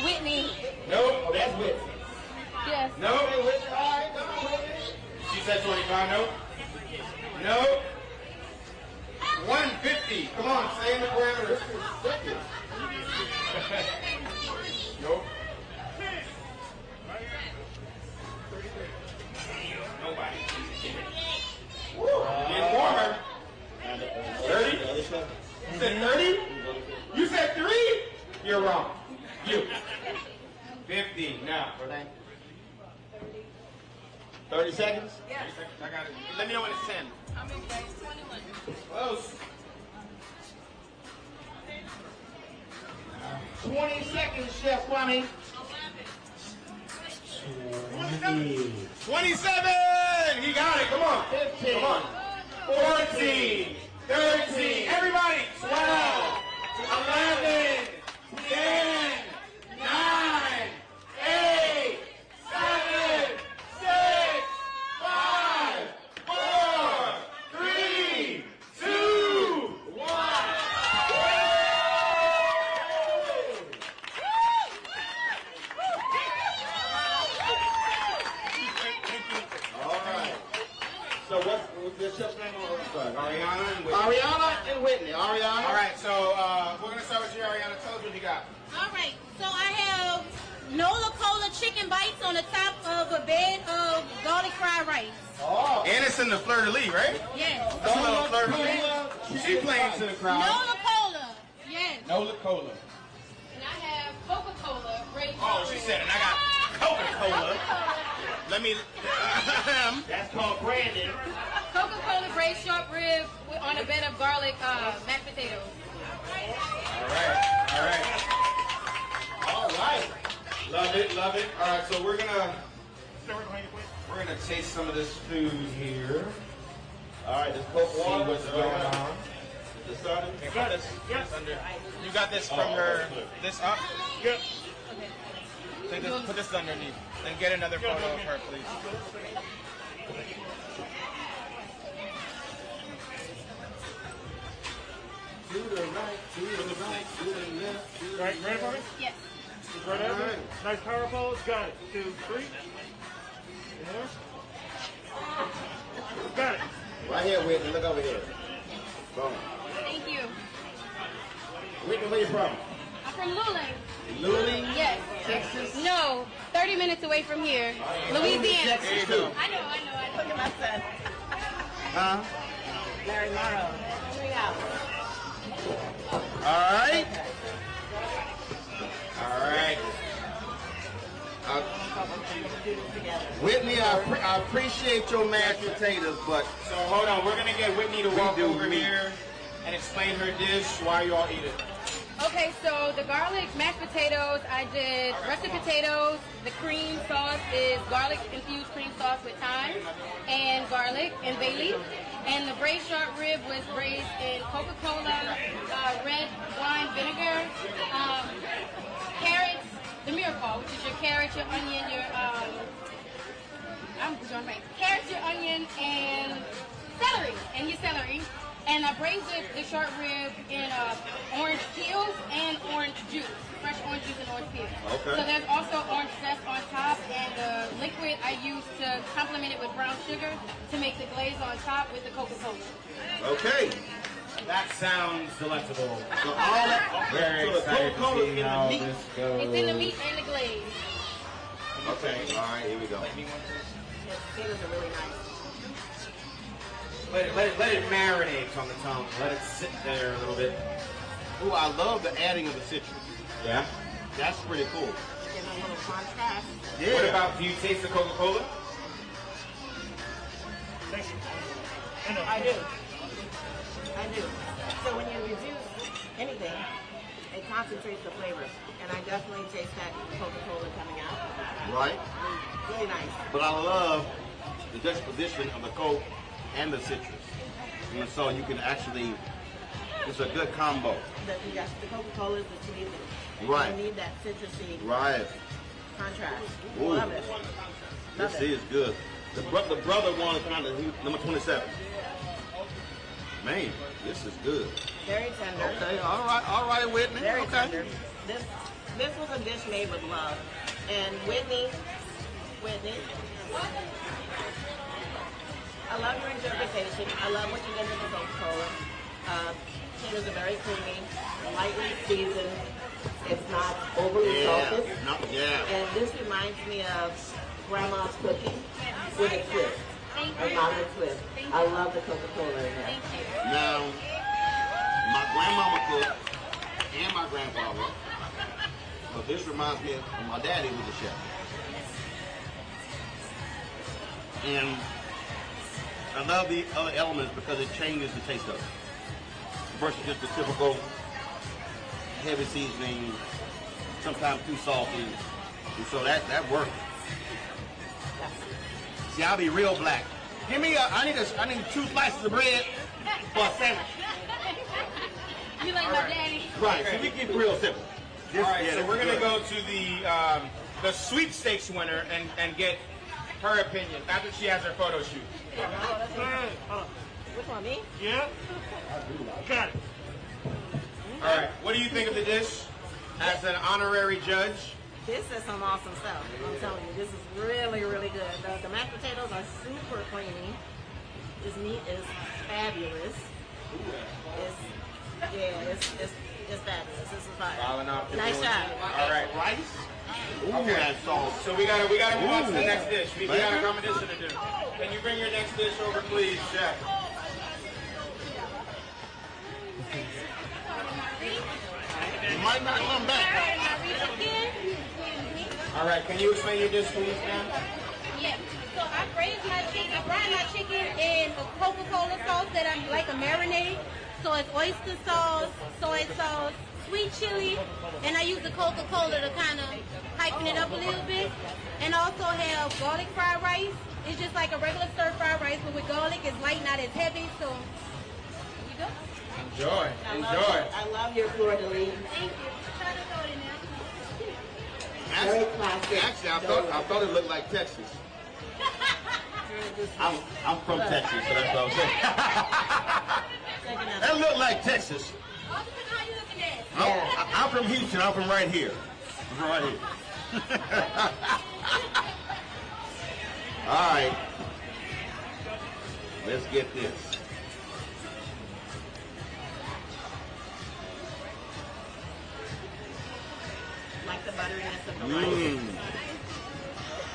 Speaker 4: Whitney.
Speaker 3: Nope. Oh, that's Whitney.
Speaker 4: Yes.
Speaker 3: Nope. All right, come on, Whitney. She said 25. Nope. Nope. 150. Come on, stay in the parameters. Nope. Nobody. Getting warmer. 30? You said 30? You said 3? You're wrong. You. 50. Now. 30 seconds?
Speaker 9: Yeah.
Speaker 3: 30 seconds. I got it. Let me know when it's 10.
Speaker 9: I'm in phase 21.
Speaker 3: Close. 20 seconds, Chef Kwame. 27! He got it. Come on. 15. Come on. 14. 13. Everybody. 12. 11. 10. 9. 8. 7. 6. 5. 4. 3. 2. 1. So what's the chef's name on the side? Ariana and Whitney. Ariana and Whitney. Ariana. All right, so we're gonna start with you, Ariana. Tell us what you got.
Speaker 4: All right. So I have Nola Cola chicken bites on the top of a bed of garlic fried rice.
Speaker 3: Oh. And it's in the fleur-de-lis, right?
Speaker 4: Yes.
Speaker 3: That's a little fleur-de-lis. She playing to the crowd.
Speaker 4: Nola Cola. Yes.
Speaker 3: Nola Cola.
Speaker 4: And I have Coca-Cola.
Speaker 3: Oh, she said it. I got Coca-Cola. Let me. That's called branding.
Speaker 4: Coca-Cola braised short rib on a bed of garlic mashed potatoes.
Speaker 3: All right. Love it. All right, so we're gonna taste some of this food here.
Speaker 2: All right, just Coke water.
Speaker 3: See what's going on.
Speaker 2: Is this started?
Speaker 3: You got this. Yes. You got this from her. This up. Yep. Put this underneath, and get another photo of her, please.
Speaker 26: To the right, to the right, to the left, to the
Speaker 14: Right, ready for me?
Speaker 4: Yes.
Speaker 14: Right over.
Speaker 26: Alright.
Speaker 14: Nice power pose. Got it. 2, 3. More. Got it.
Speaker 2: Right here, Whitney. Look over here. Boom.
Speaker 4: Thank you.
Speaker 2: Whitney, where you from?
Speaker 4: I'm from Luling.
Speaker 2: Luling?
Speaker 4: Yes.
Speaker 2: Texas?
Speaker 4: No, 30 minutes away from here. Louisiana.
Speaker 2: Texas, too.
Speaker 4: I know.
Speaker 9: Look at my son.
Speaker 2: Huh?
Speaker 9: Larry Morrow. 3 hours.
Speaker 2: All right. Whitney, I appreciate your mashed potatoes, but
Speaker 3: So hold on, we're gonna get Whitney to walk over here and explain her dish while you all eat it.
Speaker 4: Okay, so the garlic mashed potatoes, I did russet potatoes. The cream sauce is garlic infused cream sauce with thyme and garlic and bay leaf. And the braised short rib was braised in Coca-Cola, red wine vinegar, carrots, the miracle, which is your carrot, your onion, your carrots, your onion, and celery. And I braised the short rib in orange peels and orange juice, fresh orange juice and orange peels.
Speaker 2: Okay.
Speaker 4: So there's also orange zest on top, and the liquid I use to complement it with brown sugar to make the glaze on top with the Coca-Cola.
Speaker 2: okay.
Speaker 3: That sounds delectable.
Speaker 2: So all that,
Speaker 3: Very
Speaker 2: so the
Speaker 3: excited to
Speaker 2: Coca-Cola
Speaker 3: see
Speaker 2: in the
Speaker 3: how
Speaker 2: meat.
Speaker 3: this goes.
Speaker 4: It's in the meat and the glaze.
Speaker 2: Okay. All right. Here we go.
Speaker 9: The potatoes are really nice.
Speaker 3: Let it marinate on the tongue. Let it sit there a little bit.
Speaker 2: Ooh, I love the adding of the citrus.
Speaker 3: Yeah.
Speaker 2: That's pretty cool.
Speaker 9: Getting a little contrast.
Speaker 2: Yeah.
Speaker 3: What about, do you taste the Coca-Cola?
Speaker 14: Thank you.
Speaker 9: I do. So when you reduce anything, it concentrates the flavor. And I definitely taste that Coca-Cola coming out.
Speaker 2: Right.
Speaker 9: Really nice.
Speaker 2: But I love the juxtaposition of the Coke and the citrus. And so you can actually, it's a good combo.
Speaker 9: The Coca-Cola is the cheese.
Speaker 2: Right.
Speaker 9: You need that citrusy
Speaker 2: Right.
Speaker 9: contrast.
Speaker 2: Ooh.
Speaker 9: Love it.
Speaker 2: This is good. The brother wanted kind of number 27. Man, this is good.
Speaker 9: Very tender.
Speaker 2: Okay, all right, Whitney.
Speaker 9: Very
Speaker 2: okay.
Speaker 9: tender. This was a dish made with love. And Whitney, I love your interpretation. I love what you did with the Coca-Cola. Potatoes are very creamy, lightly seasoned. It's not overly salted. And this reminds me of Grandma's cooking with a twist. A modern twist. I love the Coca-Cola in there.
Speaker 2: Now, my grandmama cooked and my grandfather. But this reminds me of my daddy was a chef. And I love the other elements because it changes the taste of it. Versus just the typical heavy seasoning, sometimes too salty. And so that works. See, I'll be real black. Give me I need 2 slices of bread for a sandwich.
Speaker 4: You like my daddy?
Speaker 2: Right, so we keep it real simple.
Speaker 3: All right, so we're going to go to the sweepstakes winner and get her opinion after she has her photo shoot.
Speaker 9: Which one, me?
Speaker 14: Yeah. Got it.
Speaker 3: All right, what do you think of the dish as an honorary judge?
Speaker 9: This is some awesome stuff. I'm telling you, this is really, really good. The mashed potatoes are super creamy. This meat is fabulous. It's fabulous. This is fire. Nice job.
Speaker 3: All right,
Speaker 2: rice. Ooh,
Speaker 3: Okay.
Speaker 2: that sauce.
Speaker 3: So we gotta move on to the
Speaker 2: Ooh.
Speaker 3: next dish. We got a competition to do. Can you bring your next dish over, please, chef?
Speaker 2: You might not come back.
Speaker 3: All right, can you explain your dish, please, ma'am?
Speaker 4: Yeah. that I like a marinade. So it's oyster sauce, soy sauce, sweet chili, and I use the Coca-Cola to kind of heighten it up a little bit. And also have garlic fried rice. It's just like a regular stir-fried rice, but with garlic, it's light, not as heavy. So, here you go.
Speaker 3: Enjoy.
Speaker 9: I love your fleur de lis.
Speaker 4: Thank you. Try to throw it in there.
Speaker 9: Very classic.
Speaker 2: Actually, I thought it looked like Texas. I'm from Texas, so that's what I'm saying. That looked like Texas.
Speaker 4: How you looking at?
Speaker 2: I'm from Houston. I'm from right here. I'm from right here. All right. Let's get this.
Speaker 9: Like the butteriness of the rice.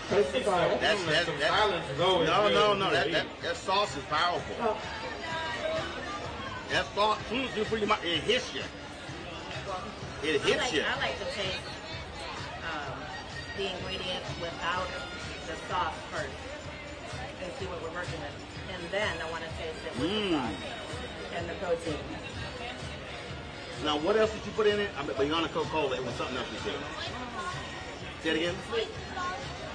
Speaker 9: Taste the garlic.
Speaker 2: No. That sauce is powerful.
Speaker 9: Oh.
Speaker 2: That sauce, it hits you. It hits you.
Speaker 9: I like to taste the ingredients without the sauce first and see what we're working with. And then I want to taste it with the sauce and the protein.
Speaker 2: Now, what else did you put in it? I mean, beyond the Coca-Cola, it was something else you did. Say it again?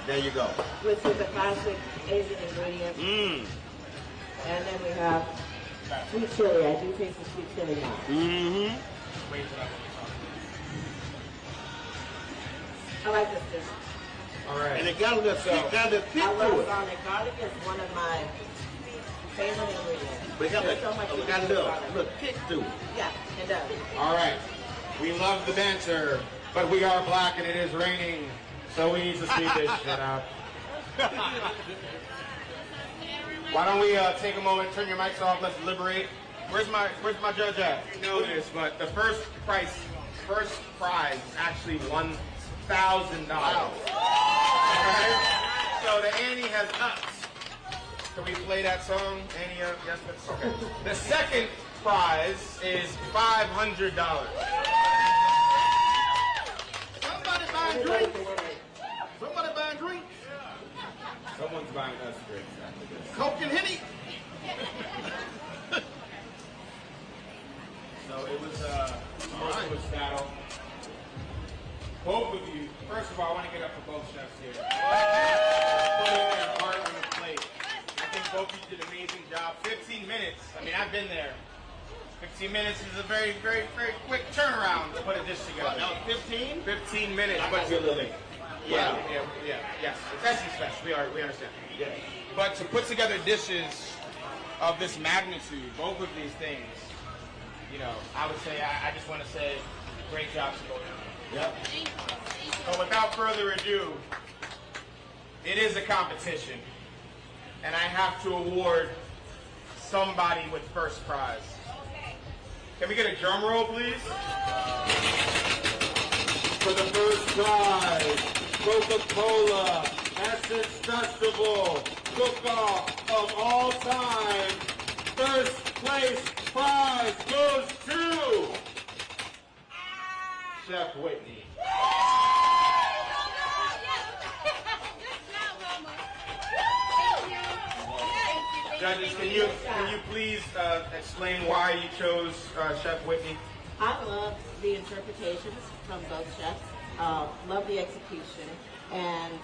Speaker 2: There you go.
Speaker 9: Which is a classic Asian ingredient. And then we have sweet chili. I do taste the sweet chili now. I like this dish.
Speaker 3: All right.
Speaker 2: And it got a little kick
Speaker 9: I
Speaker 2: to
Speaker 9: love
Speaker 2: it.
Speaker 9: garlic. Garlic is one of my favorite ingredients.
Speaker 2: But it got
Speaker 9: There's so much
Speaker 2: a
Speaker 9: you can do with garlic.
Speaker 2: little kick to it.
Speaker 9: Yeah, it does.
Speaker 3: All right. We love the banter, but we are black and it is raining, so we need to speed this shit up. Why don't we take a moment, turn your mics off, let's deliberate. Where's my judge at? You know this, but the first prize is actually $1,000. Alright? So the Annie has nuts. Can we play that song? Annie, yes, that's okay. The second prize is $500. Somebody buying drinks? Somebody buying drinks? Someone's buying us drinks after this. Coke and Henny. So it was a merciless battle. Both of you, first of all, I want to get up for both chefs here. Putting their heart on the plate. I think both of you did an amazing job. 15 minutes. I mean, I've been there. 15 minutes is a very, very, very quick turnaround to put a dish together.
Speaker 2: That was 15?
Speaker 3: 15 minutes.
Speaker 2: I got you a little late.
Speaker 3: Yeah, yes. It's Essence Fest. We understand. Yeah. But to put together dishes of this magnitude, both of these things, you know, I would say, I just want to say, great job to both of you.
Speaker 2: Yep.
Speaker 3: So without further ado, it is a competition, and I have to award somebody with first prize. Can we get a drum roll, please? For the first prize, Coca-Cola Essence Festival Cook-Off of all time. First place prize goes to Chef Whitney. Judges, can you please explain why you chose Chef Whitney?
Speaker 9: I love the interpretations from both chefs. Love the execution, and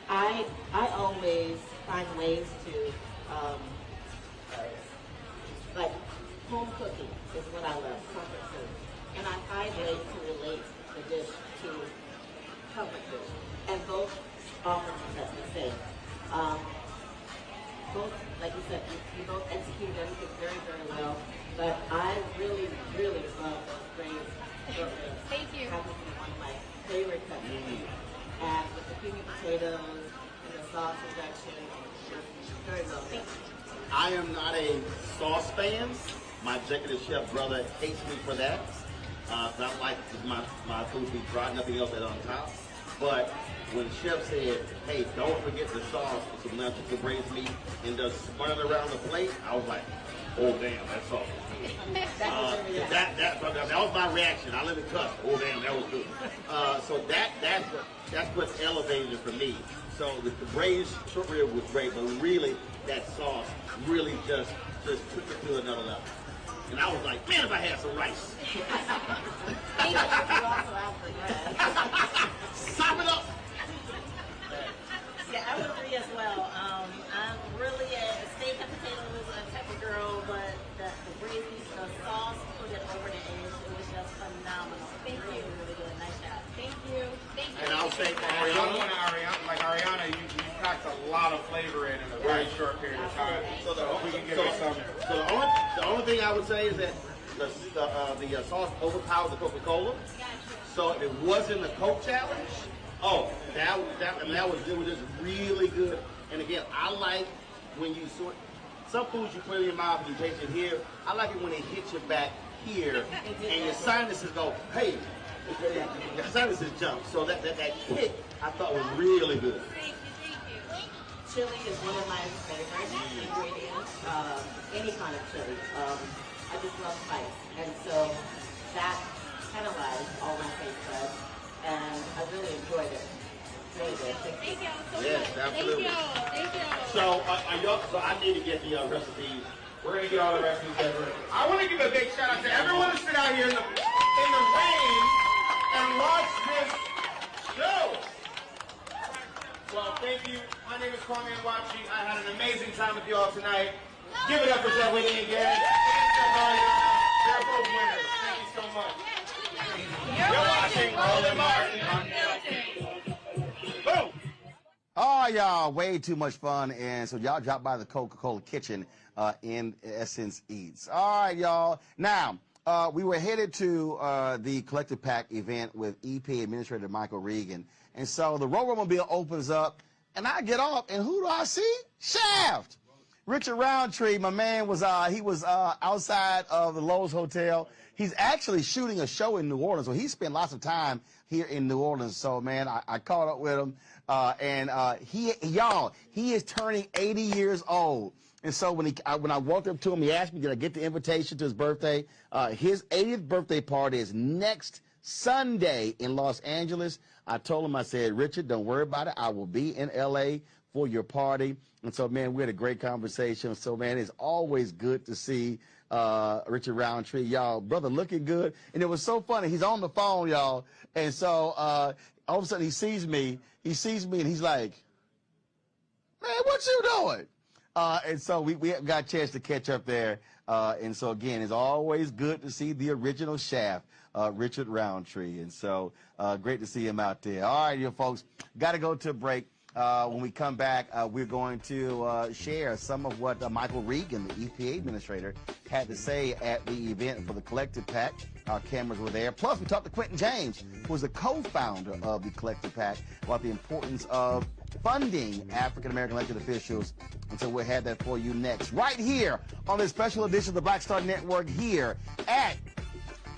Speaker 9: I always find ways to like home cooking is what I love, comfort food, and I find ways to relate the dish to comfort food, and both offer the same. Both, like you said, you both executed everything very, very well. But I really, really love those braised burgers.
Speaker 4: Thank you.
Speaker 9: Happens to be one of my favorite cuts. And with the creamy potatoes and the sauce injection, very well done.
Speaker 2: I am not a sauce fan. My executive chef brother hates me for that. I like my food to be dry, nothing else on top. But when Chef said, hey, don't forget the sauce for some lunch to braised meat and just spun it around the plate, I was like, oh damn, that sauce was good. That was my reaction. I let it cuss. Oh damn, that was good. So that's what's elevated it for me. So the braised short rib was great, but really that sauce really just took it to another level. And I was like, man, if I had some rice. Sop it up.
Speaker 9: Yeah, I would agree as well. I'm really a steak and potatoes type of girl, but the gravy, the sauce, put it over the edge. It was just phenomenal. Thank you. Really good. Nice job.
Speaker 4: Thank you. Thank you.
Speaker 2: And I'll say for
Speaker 3: Ariana, you packed a lot of flavor in a very short period of time. So the
Speaker 2: only thing I would say is that the sauce overpowered the Coca-Cola. So if it wasn't the Coke challenge, that was just really good. And again, I like when you some foods you put in your mouth and you taste it here. I like it when it hits you back here and your sinuses go, hey, your sinuses jump. So that kick I thought was really good.
Speaker 9: Chili is one of my favorite ingredients. Any kind of chili. I just love spice, and so that penalized all my taste buds, and I really enjoyed it. Really good.
Speaker 4: Thank y'all so
Speaker 2: yes,
Speaker 4: much.
Speaker 2: Absolutely.
Speaker 4: Thank y'all.
Speaker 2: So so I need to get the recipes.
Speaker 3: We're gonna get all the recipes. I want to give a big shout out to everyone who sit out here in the rain and watch this show. Well, thank you. My name is Kwame Wachi. I had an amazing time with you all tonight. Give it up for Chef Whitney again. They're both winners. Thank you so much. You're watching Roland Martin on Boom!
Speaker 2: Oh, y'all, way too much fun. And so y'all drop by the Coca-Cola kitchen in Essence Eats. All right, y'all. Now, we were headed to the Collective Pack event with EP Administrator Michael Regan. And so the Roadmobile opens up, and I get off, and who do I see? Shaft! Richard Roundtree, my man, was outside of the Lowe's Hotel. He's actually shooting a show in New Orleans, so he spent lots of time here in New Orleans. So, man, I caught up with him, and he is turning 80 years old. And so when I walked up to him, he asked me, did I get the invitation to his birthday? His 80th birthday party is next Sunday in Los Angeles. I told him, I said, Richard, don't worry about it. I will be in L.A. for your party. And so, man, we had a great conversation. So, man, it's always good to see Richard Roundtree. Y'all, brother, looking good. And it was so funny. He's on the phone, y'all. And so all of a sudden he sees me and he's like, man, what you doing? And so we got a chance to catch up there. And so, again, it's always good to see the original Shaft, Richard Roundtree. And so great to see him out there. All right, you folks, got to go to a break. When we come back, we're going to share some of what Michael Regan, the EPA administrator, had to say at the event for the Collective Pack. Our cameras were there. Plus, we talked to Quentin James, who is the co-founder of the Collective Pack, about the importance of funding African-American elected officials. And so we'll have that for you next, right here on this special edition of the Black Star Network here at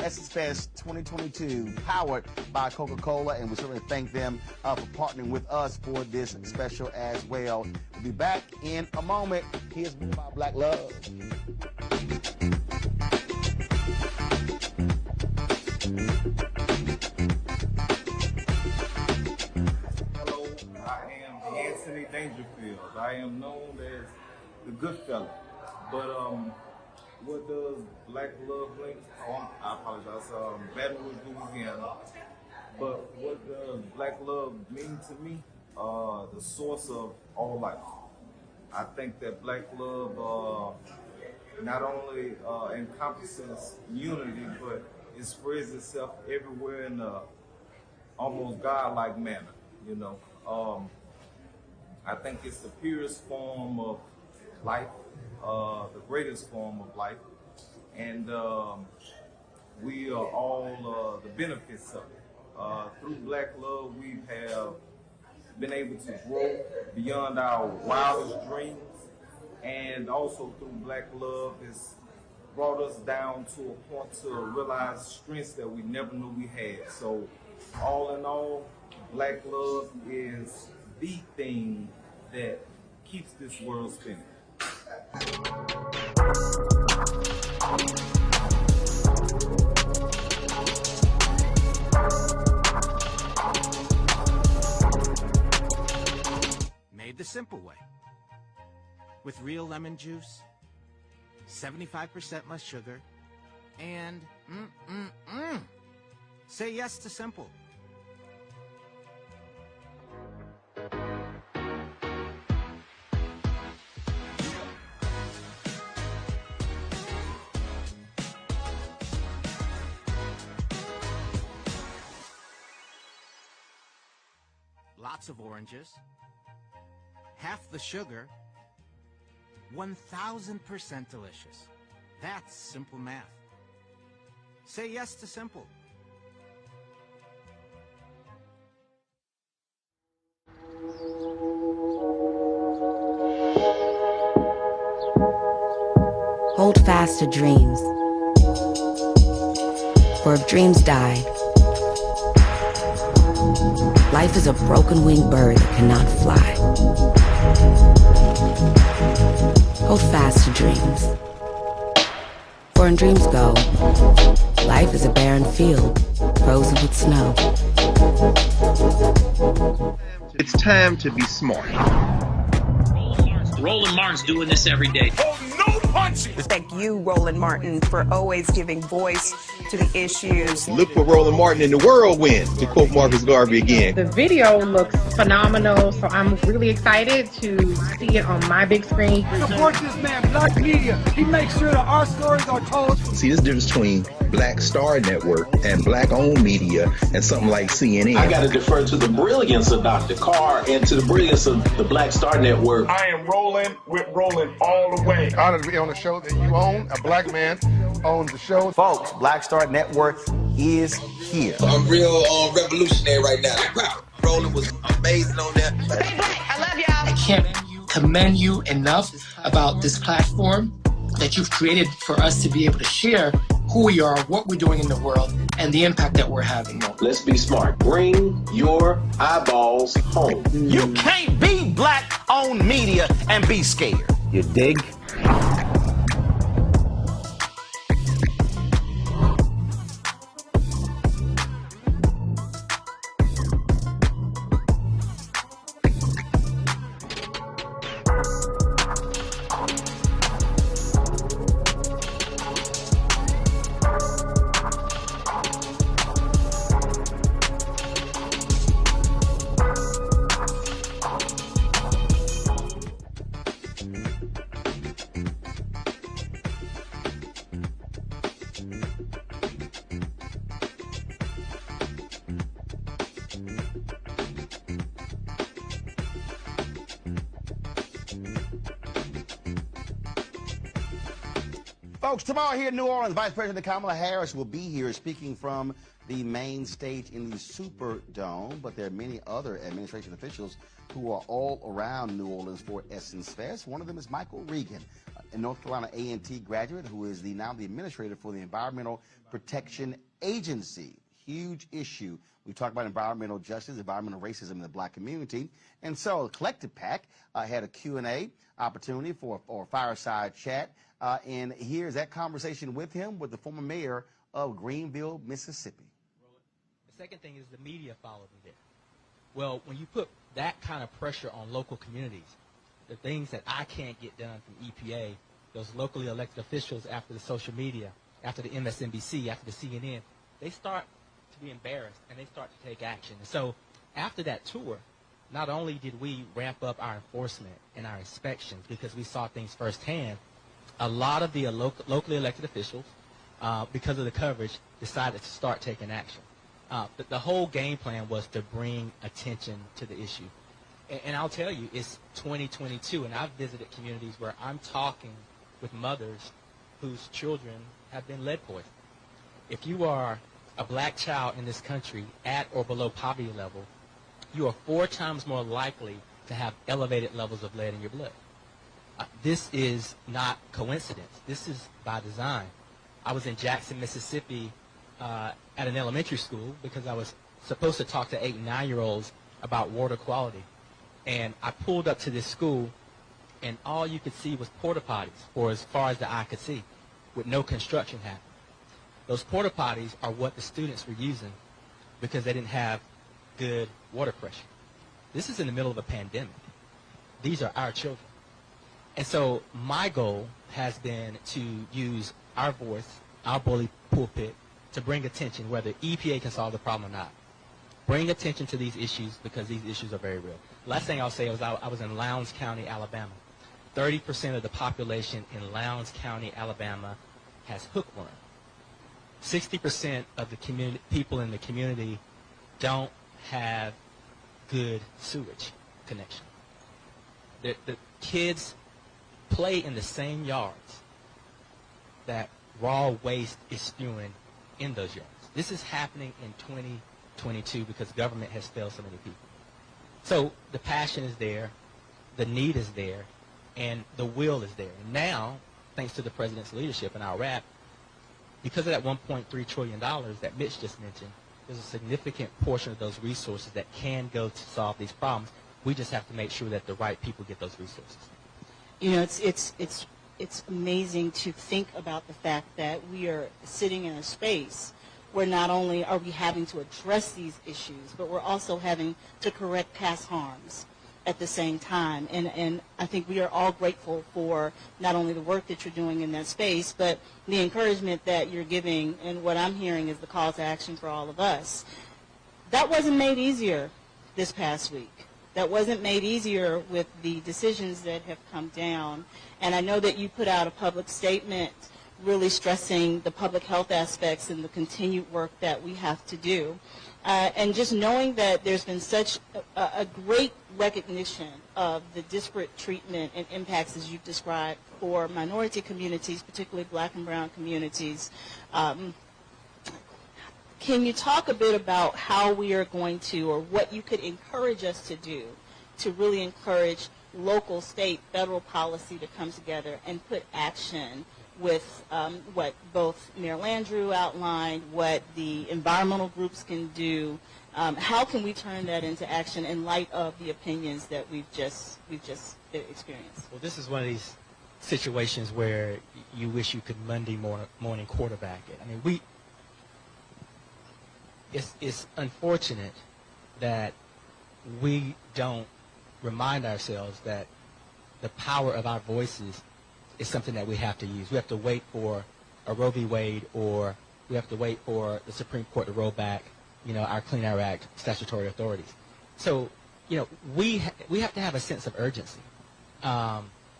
Speaker 2: Essence Fest 2022, powered by Coca-Cola, and we certainly thank them for partnering with us for this special as well. We'll be back in a moment. Here's more about Black Love.
Speaker 15: Hello, I am Anthony Dangerfield. I am known as the Good Fella, but what does Black Love mean? Oh, I apologize. Baton Rouge, Louisiana. But what does Black Love mean to me? The source of all life. I think that Black Love not only encompasses unity, but it spreads itself everywhere in a almost godlike manner. You know, I think it's the purest form of life. The greatest form of life, and we are all the benefits of it. Through Black Love, we have been able to grow beyond our wildest dreams, and also through Black Love, it's brought us down to a point to realize strengths that we never knew we had. So, all in all, Black Love is the thing that keeps this world spinning.
Speaker 1: made the simple way. With real lemon juice, 75% less sugar, and say yes to simple. Lots of oranges, half the sugar, 1,000% delicious. That's simple math. Say yes to simple.
Speaker 21: Hold fast to dreams. For if dreams die, life is a broken-winged bird that cannot fly. Hold fast to dreams. For when dreams go, life is a barren field, frozen with snow.
Speaker 22: It's time to be smart.
Speaker 16: Roland Martin's doing this every day.
Speaker 8: Thank you, Roland Martin, for always giving voice to the issues.
Speaker 22: Look for Roland Martin in the whirlwind, to quote Marcus Garvey again.
Speaker 25: The video looks phenomenal, so I'm really excited to see it on my big screen.
Speaker 10: Support this man, Black Media. He makes sure that our stories are told.
Speaker 22: See, this difference between Black Star Network and Black-owned media and something like CNN.
Speaker 7: I got to defer to the brilliance of Dr. Carr and to the brilliance of the Black Star Network.
Speaker 11: I am Roland with Roland all the way. Honored to be on the show that you own. A black man owns the show.
Speaker 2: Folks, Black Star Network is here.
Speaker 12: I'm real revolutionary right now. Wow, Roland was amazing on that.
Speaker 8: I love y'all.
Speaker 13: I can't commend you enough about this platform that you've created for us to be able to share who we are, what we're doing in the world, and the impact that we're having.
Speaker 7: Let's be smart. Bring your eyeballs home.
Speaker 1: You can't be black-owned media and be scared.
Speaker 2: You dig? Folks, tomorrow here in New Orleans, Vice President Kamala Harris will be here speaking from the main stage in the Superdome, but there are many other administration officials who are all around New Orleans for Essence Fest. One of them is Michael Regan, a North Carolina A&T graduate who is now the administrator for the Environmental Protection Agency. Huge issue. We talk about environmental justice, environmental racism in the black community. And so the Collective PAC had a Q&A opportunity for a fireside chat. And here's that conversation with him, with the former mayor of Greenville, Mississippi.
Speaker 18: The second thing is the media followed me there. Well, when you put that kind of pressure on local communities, the things that I can't get done from EPA, those locally elected officials after the social media, after the MSNBC, after the CNN, they start to be embarrassed and they start to take action. And so after that tour, not only did we ramp up our enforcement and our inspections because we saw things firsthand, a lot of the locally elected officials, because of the coverage, decided to start taking action. The whole game plan was to bring attention to the issue. And I'll tell you, it's 2022, and I've visited communities where I'm talking with mothers whose children have been lead poisoned. If you are a black child in this country at or below poverty level, you are 4 times more likely to have elevated levels of lead in your blood. This is not coincidence. This is by design. I was in Jackson, Mississippi at an elementary school because I was supposed to talk to 8- and 9-year-olds about water quality. And I pulled up to this school, and all you could see was porta potties for as far as the eye could see, with no construction happening. Those porta potties are what the students were using because they didn't have good water pressure. This is in the middle of a pandemic. these are our children. And so my goal has been to use our voice, our bully pulpit, to bring attention, whether EPA can solve the problem or not. Bring attention to these issues because these issues are very real. Last thing I'll say was I was in Lowndes County, Alabama. 30% of the population in Lowndes County, Alabama has hookworm. 60% of the people in the community don't have good sewage connection. The kids play in the same yards that raw waste is spewing in those yards. This is happening in 2022 because government has failed so many people. So the passion is there, the need is there, and the will is there. And now, thanks to the president's leadership and our wrap, because of that $1.3 trillion that Mitch just mentioned, there's a significant portion of those resources that can go to solve these problems. We just have to make sure that the right people get those resources.
Speaker 5: You know, it's amazing to think about the fact that we are sitting in a space where not only are we having to address these issues, but we're also having to correct past harms at the same time. And I think we are all grateful for not only the work that you're doing in that space, but the encouragement that you're giving, and what I'm hearing is the call to action for all of us. That wasn't made easier this past week. That wasn't made easier with the decisions that have come down. And I know that you put out a public statement really stressing the public health aspects and the continued work that we have to do. And just knowing that there's been such a great recognition of the disparate treatment and impacts, as you've described, for minority communities, particularly black and brown communities. Can you talk a bit about how we are going to, or what you could encourage us to do to really encourage local, state, federal policy to come together and put action with what both Mayor Landrieu outlined, what the environmental groups can do? How can we turn that into action in light of the opinions that we've just experienced?
Speaker 18: Well, this is one of these situations where you wish you could Monday morning quarterback it. I mean, it's unfortunate that we don't remind ourselves that the power of our voices is something that we have to use. We have to wait for a Roe v. Wade, or we have to wait for the Supreme Court to roll back, our Clean Air Act statutory authorities. So, we have to have a sense of urgency.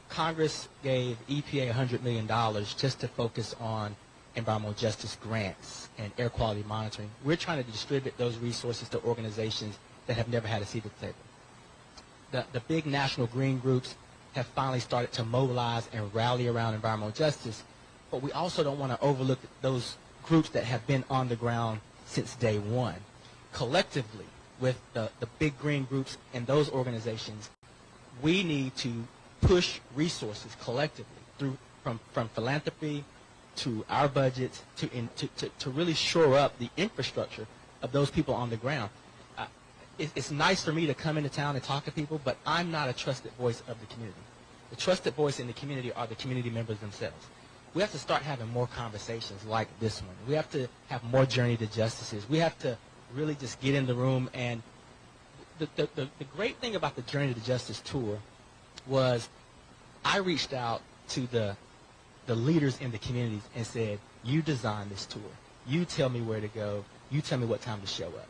Speaker 18: Congress gave EPA $100 million just to focus on environmental justice grants and air quality monitoring. We're trying to distribute those resources to organizations that have never had a seat at the table. The big national green groups have finally started to mobilize and rally around environmental justice, but we also don't want to overlook those groups that have been on the ground since day one. Collectively, with the big green groups and those organizations, we need to push resources collectively from philanthropy to our budgets to really shore up the infrastructure of those people on the ground. It's nice for me to come into town and talk to people, but I'm not a trusted voice of the community. The trusted voice in the community are the community members themselves. We have to start having more conversations like this one. We have to have more Journey to Justices. We have to really just get in the room. And the great thing about the Journey to Justice tour was I reached out to the leaders in the communities and said, you design this tour. You tell me where to go. You tell me what time to show up.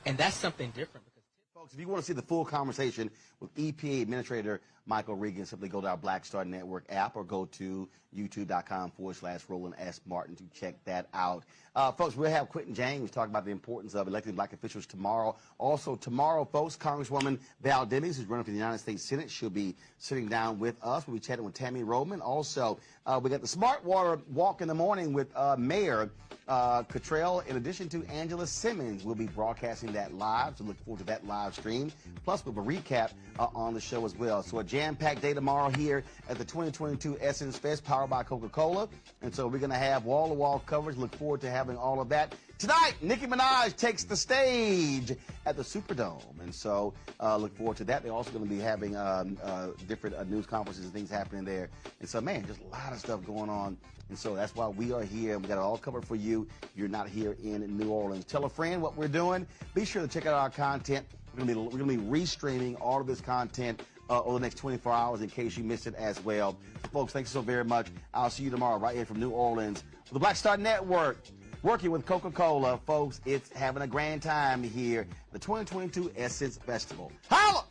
Speaker 18: And that's something different.
Speaker 2: Folks, if you want to see the full conversation with EPA Administrator Michael Regan, simply go to our Black Star Network app or go to youtube.com/Roland S. Martin to check that out. Folks, we'll have Quentin James talk about the importance of electing black officials tomorrow. Also tomorrow, folks, Congresswoman Val Demings, who's running for the United States Senate, she'll be sitting down with us. We'll be chatting with Tammy Roman. Also, we got the Smart Water Walk in the morning with Mayor Cottrell, in addition to Angela Simmons. We'll be broadcasting that live, so look forward to that live stream. Plus, we'll have a recap on the show as well. So a jam-packed day tomorrow here at the 2022 Essence Fest, powered by Coca-Cola. And so we're going to have wall-to-wall coverage. Look forward to having all of that. Tonight, Nicki Minaj takes the stage at the Superdome. And so look forward to that. They're also going to be having different news conferences and things happening there. And so, man, just a lot of stuff going on. And so that's why we are here. We got it all covered for you. You're not here in New Orleans. Tell a friend what we're doing. Be sure to check out our content. We're going to be restreaming all of this content over the next 24 hours in case you missed it as well. So, folks, thanks so very much. I'll see you tomorrow right here from New Orleans with the Black Star Network, working with Coca-Cola. Folks, it's having a grand time here, the 2022 Essence Festival. Holla!